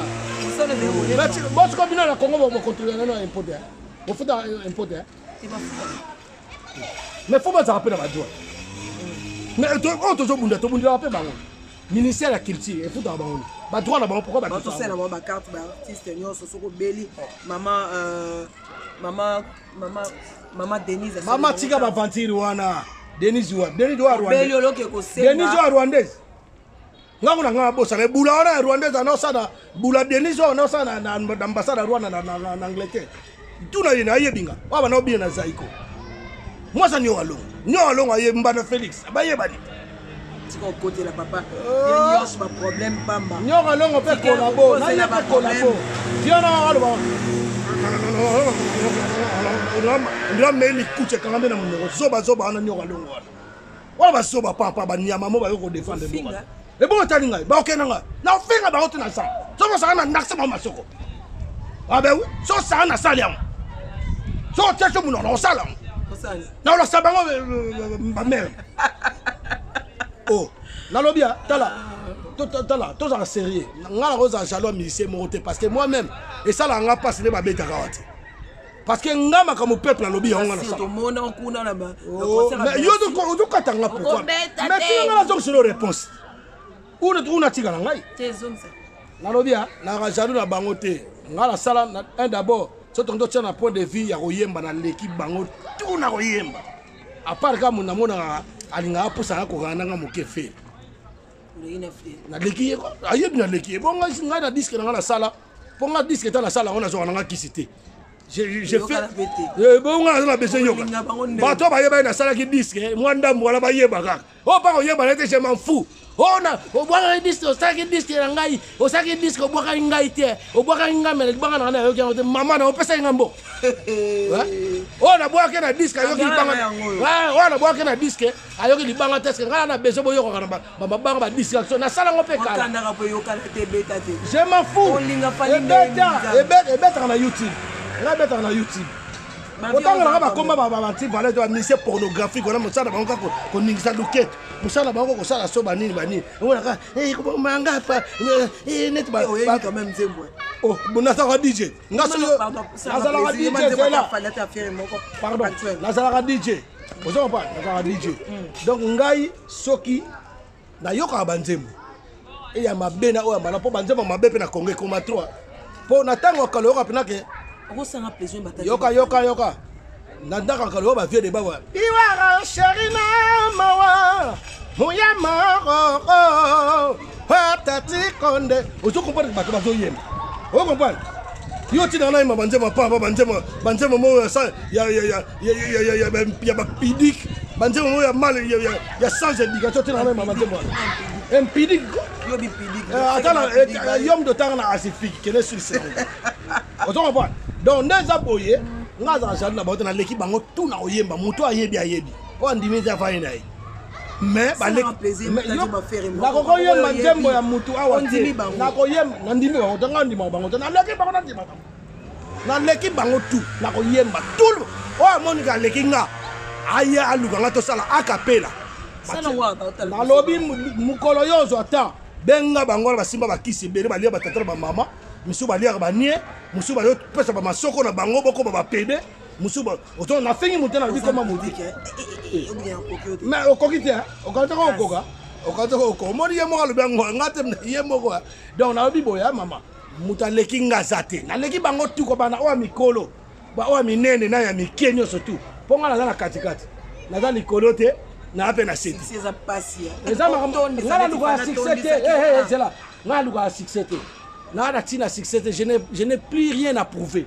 [SPEAKER 2] mais tu combien na Congo bo contribuer na impôt de au fait impôt de mais faut pas ça rappeler la joie mais on toujours bunda to bunda rappeler bango ministère de la culture et faut dans bango ba droit là bango pourquoi ba
[SPEAKER 1] tout ça là ba carte ba artiste nyonso soko beli maman Denise
[SPEAKER 2] maman tika ba ventire wana Denise wa rwandaise ngango na ngaba bosa le bula wana rwandaise na sana bula Denise na sana na ambassade Rwanda na Angleterre tuna yena yebinga baba na obie na zaiko moi ça nyo along aye mbana Félix abaye badi
[SPEAKER 1] tiko côté la papa il y a pas problème bamba
[SPEAKER 2] nyo along pe collabo na ya pe collabo diana alba ndio meli kuche kangambe na mungo zoba na nyo along wala ba soba papa ba nyama mo ba ko défendre mo e bon tali ngai ba okena nga na ofinga ba otina sa so sa na nakse ba masoko abe oui so sa na saliam so tete mu no salam na lo sabango ba mère oh na lobia tala to ça sérieux ngala ko za jaloux musicien mo te parce que moi même et ça la nga passe ne ba beta kawati parce que ngama comme peuple na lobia ngana ça mais yo do katanga pourquoi mais tu ngala zo sur réponse una tika ngai
[SPEAKER 1] te zonza
[SPEAKER 2] na lobia na jaloux na bango te nga la sala un d'abord so tonto tia na point de vue ya koyemba na l'équipe bango tout na koyemba à part ka mona mona alinga apusa ko kana nga moke fe na leki ayebi na leki bon nga na disque na sala pour nga disque ta na sala on a zo nga kisité j'ai fait bon nga na besoin yoka ba to ba yeba na sala ki disque moi ndambo wala ba yeba kaka o pa ko yeba na te je m'en fous ona obwaka disque osaki disque na ngai osaki disque obwaka ngai te obwaka ngai mele banga na yo ke mama na opesa ngambo ona bwaka na disque yo ki banga ona bwaka na disque ayo ki banga test ngala na beso boyo ko kana ba banga ba disque na sala ngope kala je m'en fous ebeta na YouTube la beta na YouTube autant nga ba komba ba banti valeur de mission pornographique on a mosala bango ko ningisa duket mosala bango ko sala so banini on a ko manga pa net ba
[SPEAKER 1] quand même zembo
[SPEAKER 2] oh bonata ka DJ nga so nazala ka DJ là pardon nazala ka DJ ozo pa nazala ka DJ donc ngai soki na yoka banzembo e ya mabena o ya mala po banzembo mabepe na Congo koma 3 po na tango kaloka penake yoka nandaka kalo ba vie de bawa iwara sherina mawa moya maro patati konde ozo comprendre bato bazo yema o comprendre yo ti na na banzema pa banzema mo sa ya ba pidik banzema mo ya mal ya sans éducation ti na na banzema impidik yo bi pidik attends yom de temps na asifique que sur ce ozo comprendre donc neza boye ngaza jana ba na l'équipe bango tout na oyemba muto ayebi ko ndimi za fa ina mais ba l'équipe na ko yemba nzembo ya mutu awa na ko yemba na ndimi bango tanga ndima bango na l'équipe bango na ndima na l'équipe bango tout na ko yemba tout o monika lekinga aya aluka ngato sala akapela na lobi mukolo yozo ata benga bango ba simba ba kisi bele ba lia ba tatara ba mama musu ba lia ba nie musu ba yo pesa ba masoko na bango boko ba pede musu ba oto na fengi mutana bi koma mudi mais okokite okata ko ko mori yemo kalu bango ngate yemo ko donc na bi boya mama mutaleki ngazate na leki bango tu ko bana o mikolo ba o minene na ya mikenyo surtout ponga na katikati na za likolo te na ape na seti
[SPEAKER 1] c'est ça passia
[SPEAKER 2] eza makambo ngala luka succès c'est là ngala luka succès na na tina succès je n'ai plus rien à prouver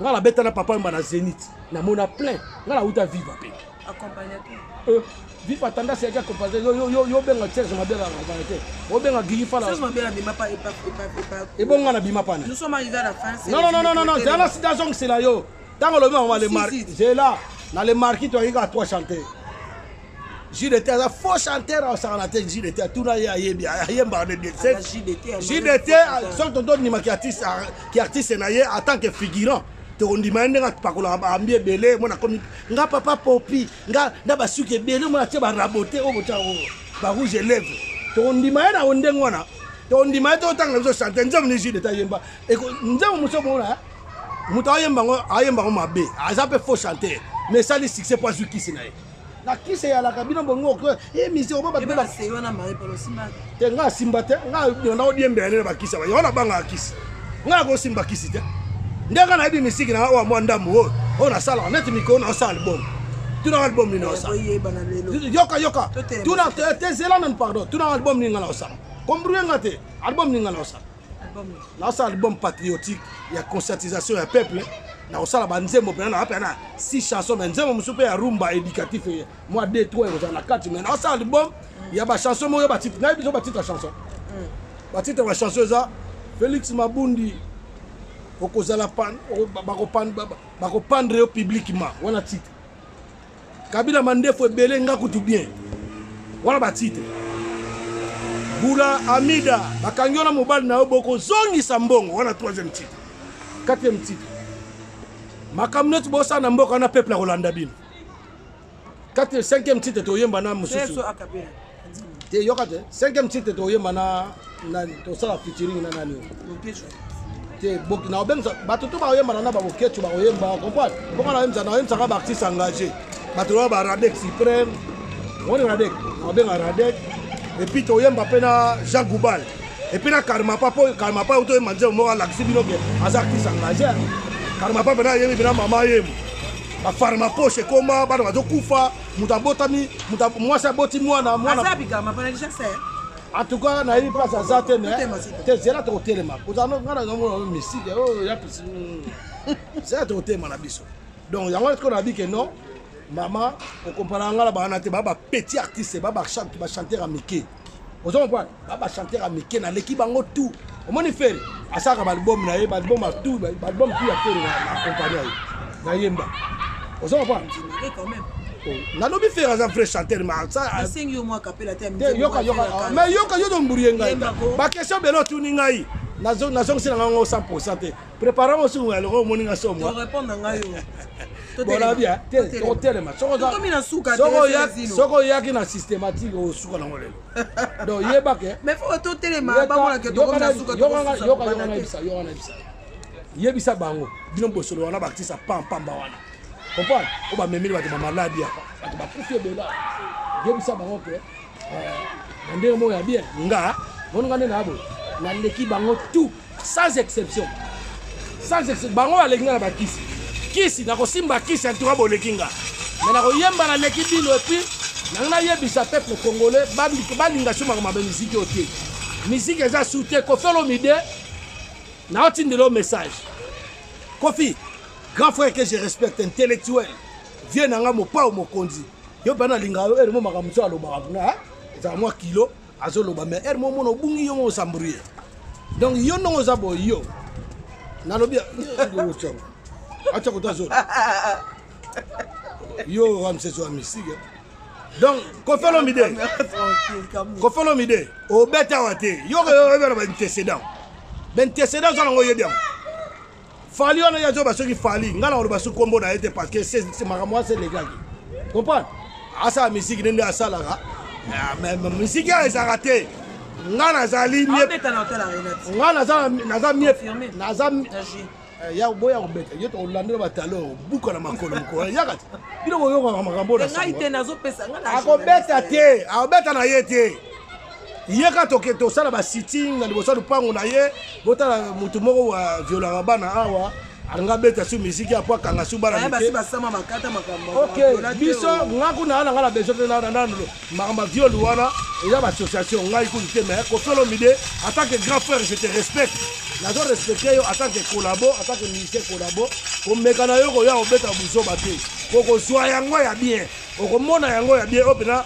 [SPEAKER 2] ngala beta na papa mba na Zénith na mona plein ngala uta vivre pe accompagnateur vivre attendant c'est que composer yo benga Serge Mabela accompagnateur o benga Girifa la
[SPEAKER 1] Serge Mabela bima pas
[SPEAKER 2] et bon ngala bima pas
[SPEAKER 1] nous sommes arrivés à la fin
[SPEAKER 2] non c'est la situation c'est là yo tant le on va les marquer c'est là dans les marquis tu as 3 chanteurs JDT a faux chanteur au Saranaté JDT tout na yebi ayemba de JDT son tonton ni qui artiste na ye en tant que figurant te on demande nga pakola ambie belé mona comme nga papa Popi nga na basuke belé mona tie ba raboter o bota o ba rouge lèvre te on demande na onde ngwana te on demande to tanga zo chanteur nzam ni JDT ayemba e nzam muso mona muta ayemba ngo mabe azape faux chanteur mais ça le succès pas qui c'est na la qui c'est à la cabine bongo que mise au baba bela
[SPEAKER 1] c'est on a maré pour le simba
[SPEAKER 2] te nga simba te nga na odiembe na bakisa ba yona banga akisi nga go simba kisi te ndanga na ibi misiki na wa mwandambo o na sala net miko na sala album tu na album ni na sala yoka tu na te zela nan pardon tu na album ni ngala sala kombrue ngate album ni ngala sala na sala album patriotique ya conscientisation ya peuple na osala banzembo pena na apena 6 chansons mais nzembo musupe ya rumba éducatif moi 2 3 et na 4 mais na osala album ya ba chanson mo ya ba titre na biso ba titre chanson ba titre ba chanson za Félix Mabundi okozala pan bako pendre publiquement wana titre Kabila Mandefo ebele nga kutu bien wana ba titre Bula Amida bakangiona mobali na oboko zongi sambongo wana 3e titre 4e titre makamnet bosa na mboka na peuple Rolanda bino 5e titre to yemba na mususu te yokate 5e titre to yemba na to sala featuring na nani te bok na obenza batutu ba yemba na ba boketu ba yemba comprendre bonga na yemza ka ba artiste engagé batuwa ba Radek Supreme on Radek na obenga Radek et puis to yemba pena Jean Goubal Et puis là, Karma Papa, auto est mangé au mort à l'accibino, à Zaki s'engager. Karma Papa, il y a une maman, ma farma poche, comme ma koufa, mutabotami, moi ça boti moi na moi. En tout cas, na il place à Zate, mais c'est là ton téléma. Vous en avez un mystique, c'est là ton téléma na biso. Donc, il y a un qu'on a dit que non, maman, on comprend la banane, baba petit artiste, baba chanteur à Mickey. Vous comprenez? Baba chanteur à Mickey, na l'équipe en tout. Au moins il fait, à ça que l'album na l'album à tout, l'album qui a fait la compagnie. Na yemba. Vous comprenez?
[SPEAKER 1] Quand même.
[SPEAKER 2] Na lobi faire un vrai chanteur, mais ça.
[SPEAKER 1] C'est un moi capé la terre.
[SPEAKER 2] Mais yoka yo mburienga. Ba question belo tu ningai. Na zone c'est na 100%. Préparons aussi alors moninga somo.
[SPEAKER 1] Pour répondre ngayo.
[SPEAKER 2] Voilà bien. Au téléma. Soko yaki na systématique au suka na ngolelo. Donc yeba ke.
[SPEAKER 1] Mais faut tout téléma ba mona ke to na suka.
[SPEAKER 2] Yoka bisa. Yebisa bango. Bino bosolo wana bakisa pamba wana. Comprends? On va même mettre ma maladie. On va pousser de là. Yebisa bango ke. Ndenge mo ya bien. Nga, mon ngane na abo. Na l'équipe bango tout sans exception. Sans exception. Bango alenga na bakisi. Kisi na kosimba kisi antuka bolekinga. Mais na koyemba na l'équipe bino et puis na yebisa peuple congolais balinga suma ma musique oté. Musique eza soutien ko felo mide. Na otindelo message. Kofi, grand frère que je respecte intellectuel. Viens nanga mo pa o mokonzi. Yo bana linga yo ermo makamso alo bakuna. Za moi kilo azolo ba mais ermo mono bungi yo mo sambrouiller. Donc yo no za bo yo. Na lobi yo chong. Acha ko tazo. Yo ramse so musique. Donc ko felo mide. Ko felo mide. O beta wate. Yo yo ba antécédent. Ben antécédent ça ngo yediam. Fali on a yazo ba soki fali. Ngala on ba su kombo na été parce que c'est makamwa c'est légal. Comprends? Asa musique nende asala ga. Mais musique ya raté. Ngana zali mieux. Ngana za mieux. Naza ya boya obeta yo to landela batalo buka na makolo ko yakati bino boyo ko makambo na
[SPEAKER 1] ngai te nazo pesa ngana
[SPEAKER 2] akobeta te akobeta na yete yeka toke to sala ba sitting na liboso du pango na ye botala mutu moko wa viola bana awa anga beta su musique ya kwa kanga su bana
[SPEAKER 1] te ba sama makata makambo
[SPEAKER 2] OK biso ngaku na ngala beso na makamba viol wana et ya ba association ngai ku te mais ko felo mide en tant que grand frère je te respecte. Nous avons respecté en tant que collabo, en tant que ministère collabo, comme mécano ko ya obeta buso bate. Ko soa yango ya bien. Ko mona yango ya bien opena.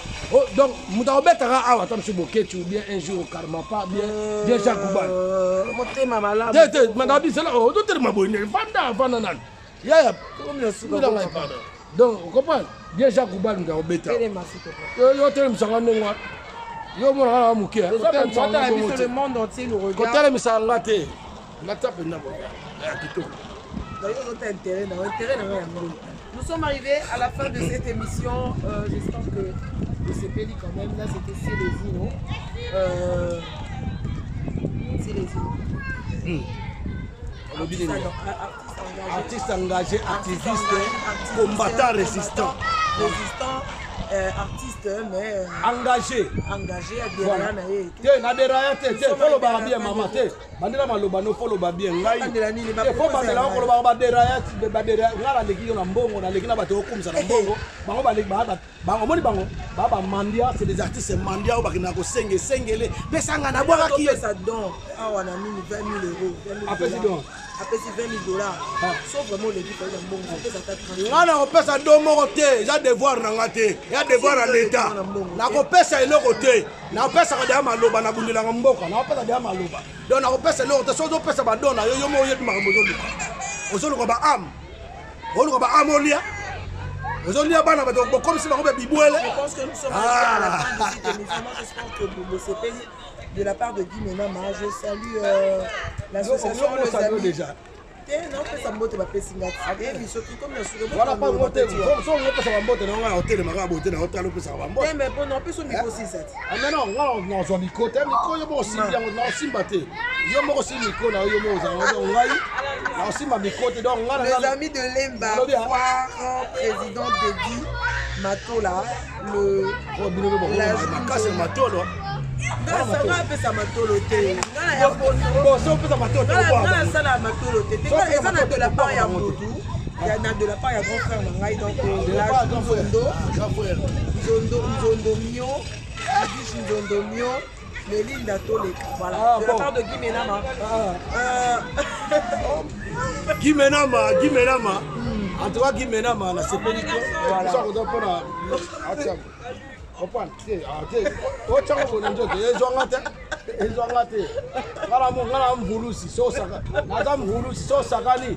[SPEAKER 2] Donc muta obeta ka awa tam suboketu bien un jour karma pas bien Jacques Kubal.
[SPEAKER 1] Motema malade.
[SPEAKER 2] Tete mandabi c'est là do te maboni vanda nan. Ya comme le suko. Donc on comprend bien Jacques Kubal nga obeta. Yo te msanga ngwa. Yo mona muke.
[SPEAKER 1] Tout le monde entier le regarde.
[SPEAKER 2] Côté misanga te.
[SPEAKER 1] Nous sommes arrivés à la fin de cette émission. J'espère que c'est pédé quand même. Là, c'était Célésino.
[SPEAKER 2] Artiste engagé, activiste, combattant, résistant.
[SPEAKER 1] Artiste mais
[SPEAKER 2] engagé
[SPEAKER 1] à derrière na ye
[SPEAKER 2] te na derrière te follow ba bien maman te bandela maloba no follow ba bien ngai te fo bandela ko ba derrière ngala leki yo na mbongo na leki na bato okumisa na mbongo bango ba leki bango moni bango ba mandia c'est des artistes mandia ba kina ko sengele pesa ngana bwaka ki
[SPEAKER 1] ça don awa na mini 20 000 euros
[SPEAKER 2] après
[SPEAKER 1] c'est 20 000 $. Sauf vraiment le dit par exemple bon ça t'a 30
[SPEAKER 2] 000. On a pesa do moko te, ya devoir na ngate, ya devoir à l'état. Na ko pesa eloko te, na pesa ka de maloba na bundela mboka, na pesa de maloba. Donc na ko pesa eloko te, so do pesa ba dona yo mo yebi makambo zoluka. Ozoluka ba am. Oluka ba amolia. Ozolia bana ba to comme si ba ko be bibwele.
[SPEAKER 1] Je pense que nous sommes à la fin de cette émission. J'espère que vous se payez. De la part de Guy Menama, je salue l'association Les Amis.
[SPEAKER 2] Déjà.
[SPEAKER 1] Non, on peut s'emboîter ma pessinga. Et surtout comme le sourire.
[SPEAKER 2] Voilà pas monter. Si on peut s'emboîter, on va hôtel, on va monter dans l'hôtel, on peut s'emboîter.
[SPEAKER 1] Mais bon, on peut se micro aussi ça.
[SPEAKER 2] Ah non, non, on micro, micro, yo aussi bien, on aussi batté. Yo mo aussi micro na yo mo za, on ngai. Na aussi ma micro te donc ngala.
[SPEAKER 1] Les amis de Lemba, président de Guy Matola, le
[SPEAKER 2] la casse Matola.
[SPEAKER 1] Non, sanga apesa matolo te
[SPEAKER 2] opesa matolo
[SPEAKER 1] ngana sala matolo te eza na de la part ya motu na de la part ya grand frère na ngai donc nzondo mio Bibiche nzondo mio Melinda Toleka voilà de la part de Guy Menama
[SPEAKER 2] Guy Menama en tout cas Guy Menama na sepeli ko voilà ça ko pona atia comprendre o chako ko njote ezongate ngala mvulusi so saka naza mvulusi so sakani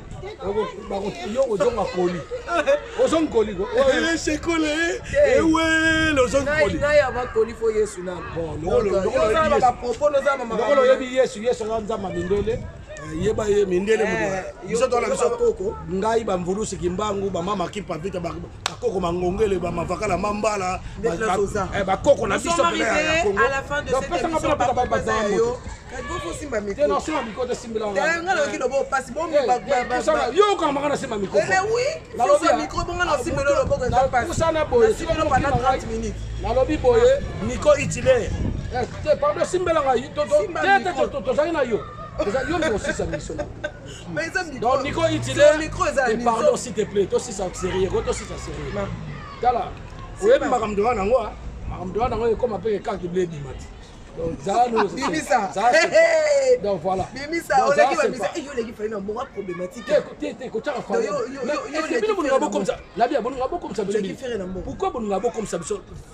[SPEAKER 2] bako yoko zonga koli ozong koli ko c'est collé et ouais le zong koli
[SPEAKER 1] na ya ba koli fo Yesu na
[SPEAKER 2] bon lo
[SPEAKER 1] ba propos no za mama
[SPEAKER 2] lo yebi Yesu nganza mamindele yeba ye mindele biso to la biso koko ngai ba mvulusi kimbangu ba mama kipa vita ba koko mangongele ba mavakala mambala ba koko na biso pele ya Kongo
[SPEAKER 1] à la fin de cette émission Kadgo fo simba miko
[SPEAKER 2] non simba miko de simba
[SPEAKER 1] la ngalo ki lobo passe bon
[SPEAKER 2] yo ka makana simba miko
[SPEAKER 1] mais oui la lobi micro bon ngalo simba lobo ko ça passe
[SPEAKER 2] kusana boye
[SPEAKER 1] simba pendant 30 minutes
[SPEAKER 2] la lobi boye miko itile pardon simba la ngai to zali na yo yo aussi ça mission
[SPEAKER 1] mais ça micro
[SPEAKER 2] donc Nico itile pardon s'il te plaît toi si ça sérieux toi si ça sérieux tala oui makamdoa nango comme appelé carte bleu dimati donc ça nous
[SPEAKER 1] Bimisa
[SPEAKER 2] donc voilà
[SPEAKER 1] Bimisa on l'a dit Bimisa et yo les fait une bonne problématique
[SPEAKER 2] ko tala fa yo bon ngabo comme ça la bien bon ngabo comme ça pourquoi bon ngabo comme ça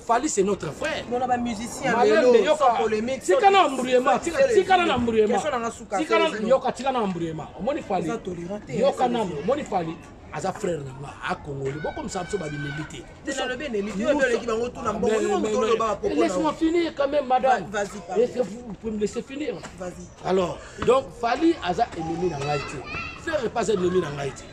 [SPEAKER 2] Fally c'est notre frère
[SPEAKER 1] on a pas musicien mais sans polémique
[SPEAKER 2] si kana mburiema si kana na mburiema si kana yo katika na mburiema omoni Fally yo kana omoni Fally aza frère na nga a Congolais bon comme ça so ba binelité
[SPEAKER 1] c'est le bien élite yo le qui va retourner en bon
[SPEAKER 2] laisse-moi finir quand même madame
[SPEAKER 1] vas-y
[SPEAKER 2] est-ce que vous pouvez me laisser finir
[SPEAKER 1] vas-y
[SPEAKER 2] alors donc Fally aza ennemi na ngai te frère pas ennemi na ngai te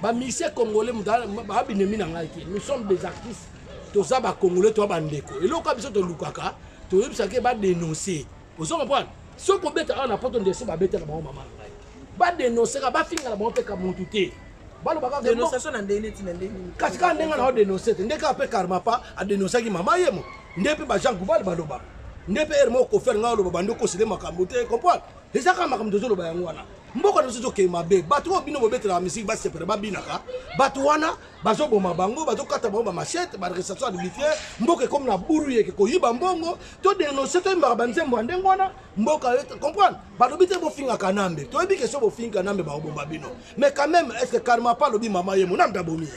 [SPEAKER 2] ba musicien congolais ba ennemi na ngai te nous sommes des artistes toza ba congolais to ba ndeko eloko biso to lukaka to yebisaka ba dénoncer vous comprenez ce ko beta na poto ndese ba beta na ba mama ngai ba dénoncer ba finga na ba pe ka muntu te balo baka
[SPEAKER 1] dénonciation na ndene ti na ndene
[SPEAKER 2] kasika ndenga na dénoncer ndeka pe karma pa a dénoncer ki mama yemo ndepe ba Jean Goubal baloba ndepe ermo ko fer nga lo bando ko sile makambo te comprendre eza ka makambo zo lo ba yango wana mboka na zo ke mabe batu obino bobetela musique ba sepere ba binaka batu wana bazo boma bango bazo kata bango ba machette ba reception arbitraire mboka comme na buru yeke ko yiba mbongo to dénoncer to mbaka banzembo ndengo wana mboka comprendre balobi te bo finga kanambe to yebi ke so bo finga kanambe ba obomba bino mais quand même est-ce que karma pas lobi mama yemo na mdabomi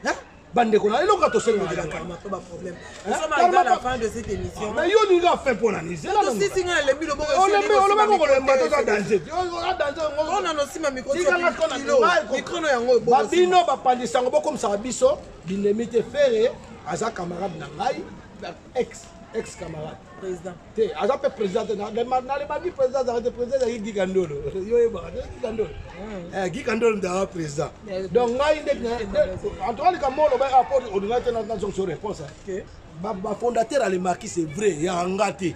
[SPEAKER 2] hein bande ko na eloko to sengo de la
[SPEAKER 1] karma pas problème nous sommes arrivés à la fin de cette émission
[SPEAKER 2] mais yo ni ga fait pour la nise là
[SPEAKER 1] non si singa le milo boko
[SPEAKER 2] on le ko le mato za danger
[SPEAKER 1] on a no sima micro micro no yango
[SPEAKER 2] ba bino ba pandisa ngo comme ça biso binemite fere aza camarade na ngai ex camarade
[SPEAKER 1] président
[SPEAKER 2] te aza pe président na le babi président za président ya Guy Kandolo yo yeba Guy Kandolo Guy Kandolo nda président donc ngai en tout cas le kamolo ba rapport ordinateur na son réponse
[SPEAKER 1] OK
[SPEAKER 2] ba fondateur ale marqué c'est vrai ya ngate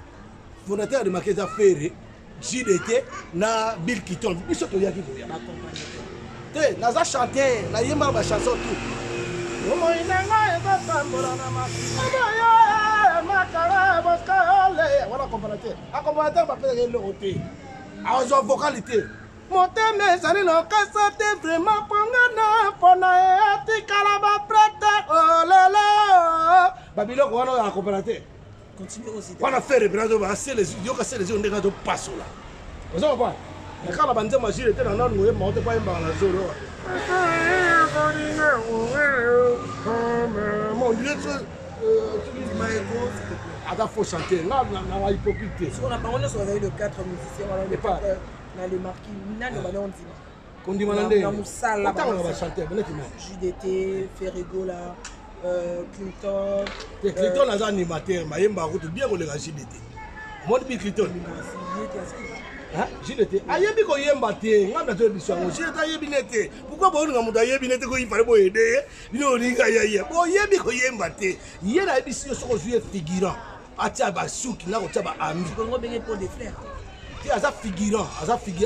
[SPEAKER 2] fondateur de marqué za fere JDT na Bill Keaton biso to yaki boya te naza chanter na yemba ba chanson tout omo inanga eza tambola na makaya makara boskale voilà comparateur ba pele le roté a zo vocalité moteme sali no kasa te vraiment pongana pona etikala ba prête olele babilo ko wana comparateur
[SPEAKER 1] continue aussi
[SPEAKER 2] wana faire brado ba c'est les yo ka c'est les ndeka to passo là vous savez pas kala banze majire te na nanu ngoye moto pa imba na zoro mon dieu attends, faut chanter. Là, on a hypocrite.
[SPEAKER 1] On a parlé sur de 4 musiciens. On a les marquis. On dit JDT, Ferrigo là, Clinton.
[SPEAKER 2] Clinton est animateur. Mais il y a bien qu'on a JDT. Moi, je suis Clinton. JDT. Ayebi ko yemba te. Ngam to biso ngo. JDT ayebi nete. Pourquoi bo nga muda ayebi nete ko ifare bo ede? Bino linga ya. Bo yebi ko yemba te. Yena yebi si so ko jouer figurant. Atia ba souki na ko tia ba ami.
[SPEAKER 1] Ko ngo benge pour des frères.
[SPEAKER 2] aza figurant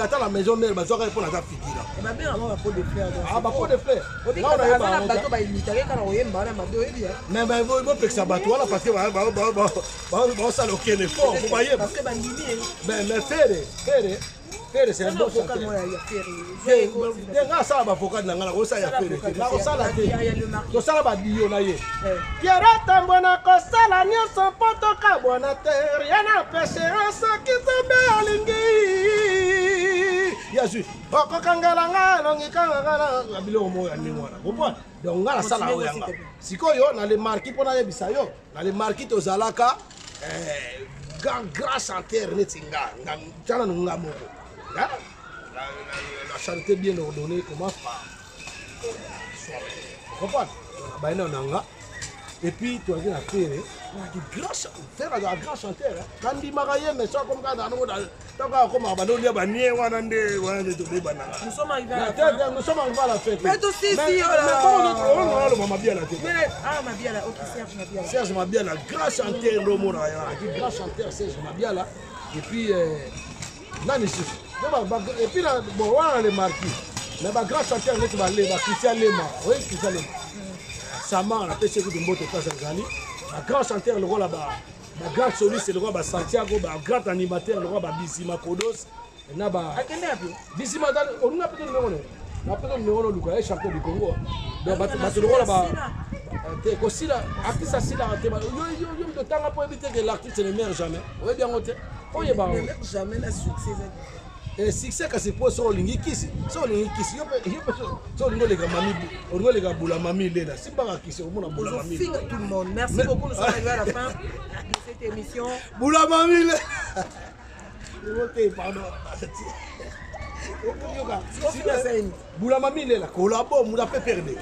[SPEAKER 2] ata la maison mère bazwaka ye mpona aza figurant
[SPEAKER 1] babenga de fleur
[SPEAKER 2] bapo de fleur
[SPEAKER 1] bato baimitage kaka oyemba wana mabe oyebi
[SPEAKER 2] mais bopekisa bato wana parce que baosala okende fort po bayeba mais Fere c'est un bon chanteur. Nga sala bavocat na nga na kosala ya Fere te. Na kosala te. Tosala ba dio na ye. Pierrette mbona kosala nyonso mpo tokabwana te. Rien n'empêchera soki Nzambe alingi. Yesu. Okokangela nga elongikanga nga na biloko moko ya ndenge wana. Comprendre? Donc nga nasala oyanga. Sikoyo na le marquis mpona yebisa yo. Na le marquis tozalaka grand chanteur neti nga. Tana nga moko. La charité bien ordonnée commence par soi-même. Et puis, tu as dit la faire, un grand chanteur. Quand il m'a dit, mais ça comme quand nous sommes arrivés à la fête. Nous sommes arrivés à la fête.
[SPEAKER 1] Mais aussi, si,
[SPEAKER 2] Serge Mabiala, grand chanteur, grand chanteur Serge Mabiala. Et puis, et puis là, bon, on a les marquis. Mais ma grand chanteur, Christian Lema. Oui, Christian Lema. Sama, on a fait ce que de mots de Tanzanie. Ma grand chanteur, le roi là-bas. Ma grand soliste, le roi Santiago. Ma grand animateur, le roi Bissima Kodos. Bissima, on a peut-être le numéro. On a peut-être le numéro du chanteur du Congo. Donc, le roi là-bas. Aussi là, artiste assis là, il y a de temps pour éviter que l'artiste ne meure jamais. Oui, bien, on ne meurt
[SPEAKER 1] jamais le succès.
[SPEAKER 2] Et succès que c'est pour son lingikisi, son lingikisi, son les boula mami là, c'est pas qui c'est au monde boula mami.
[SPEAKER 1] Tout le monde. Merci beaucoup, nous sommes arrivés à la fin de cette émission.
[SPEAKER 2] Boula mami là. OK, pardon. Boula mami là, collabo, nous a fait perdre.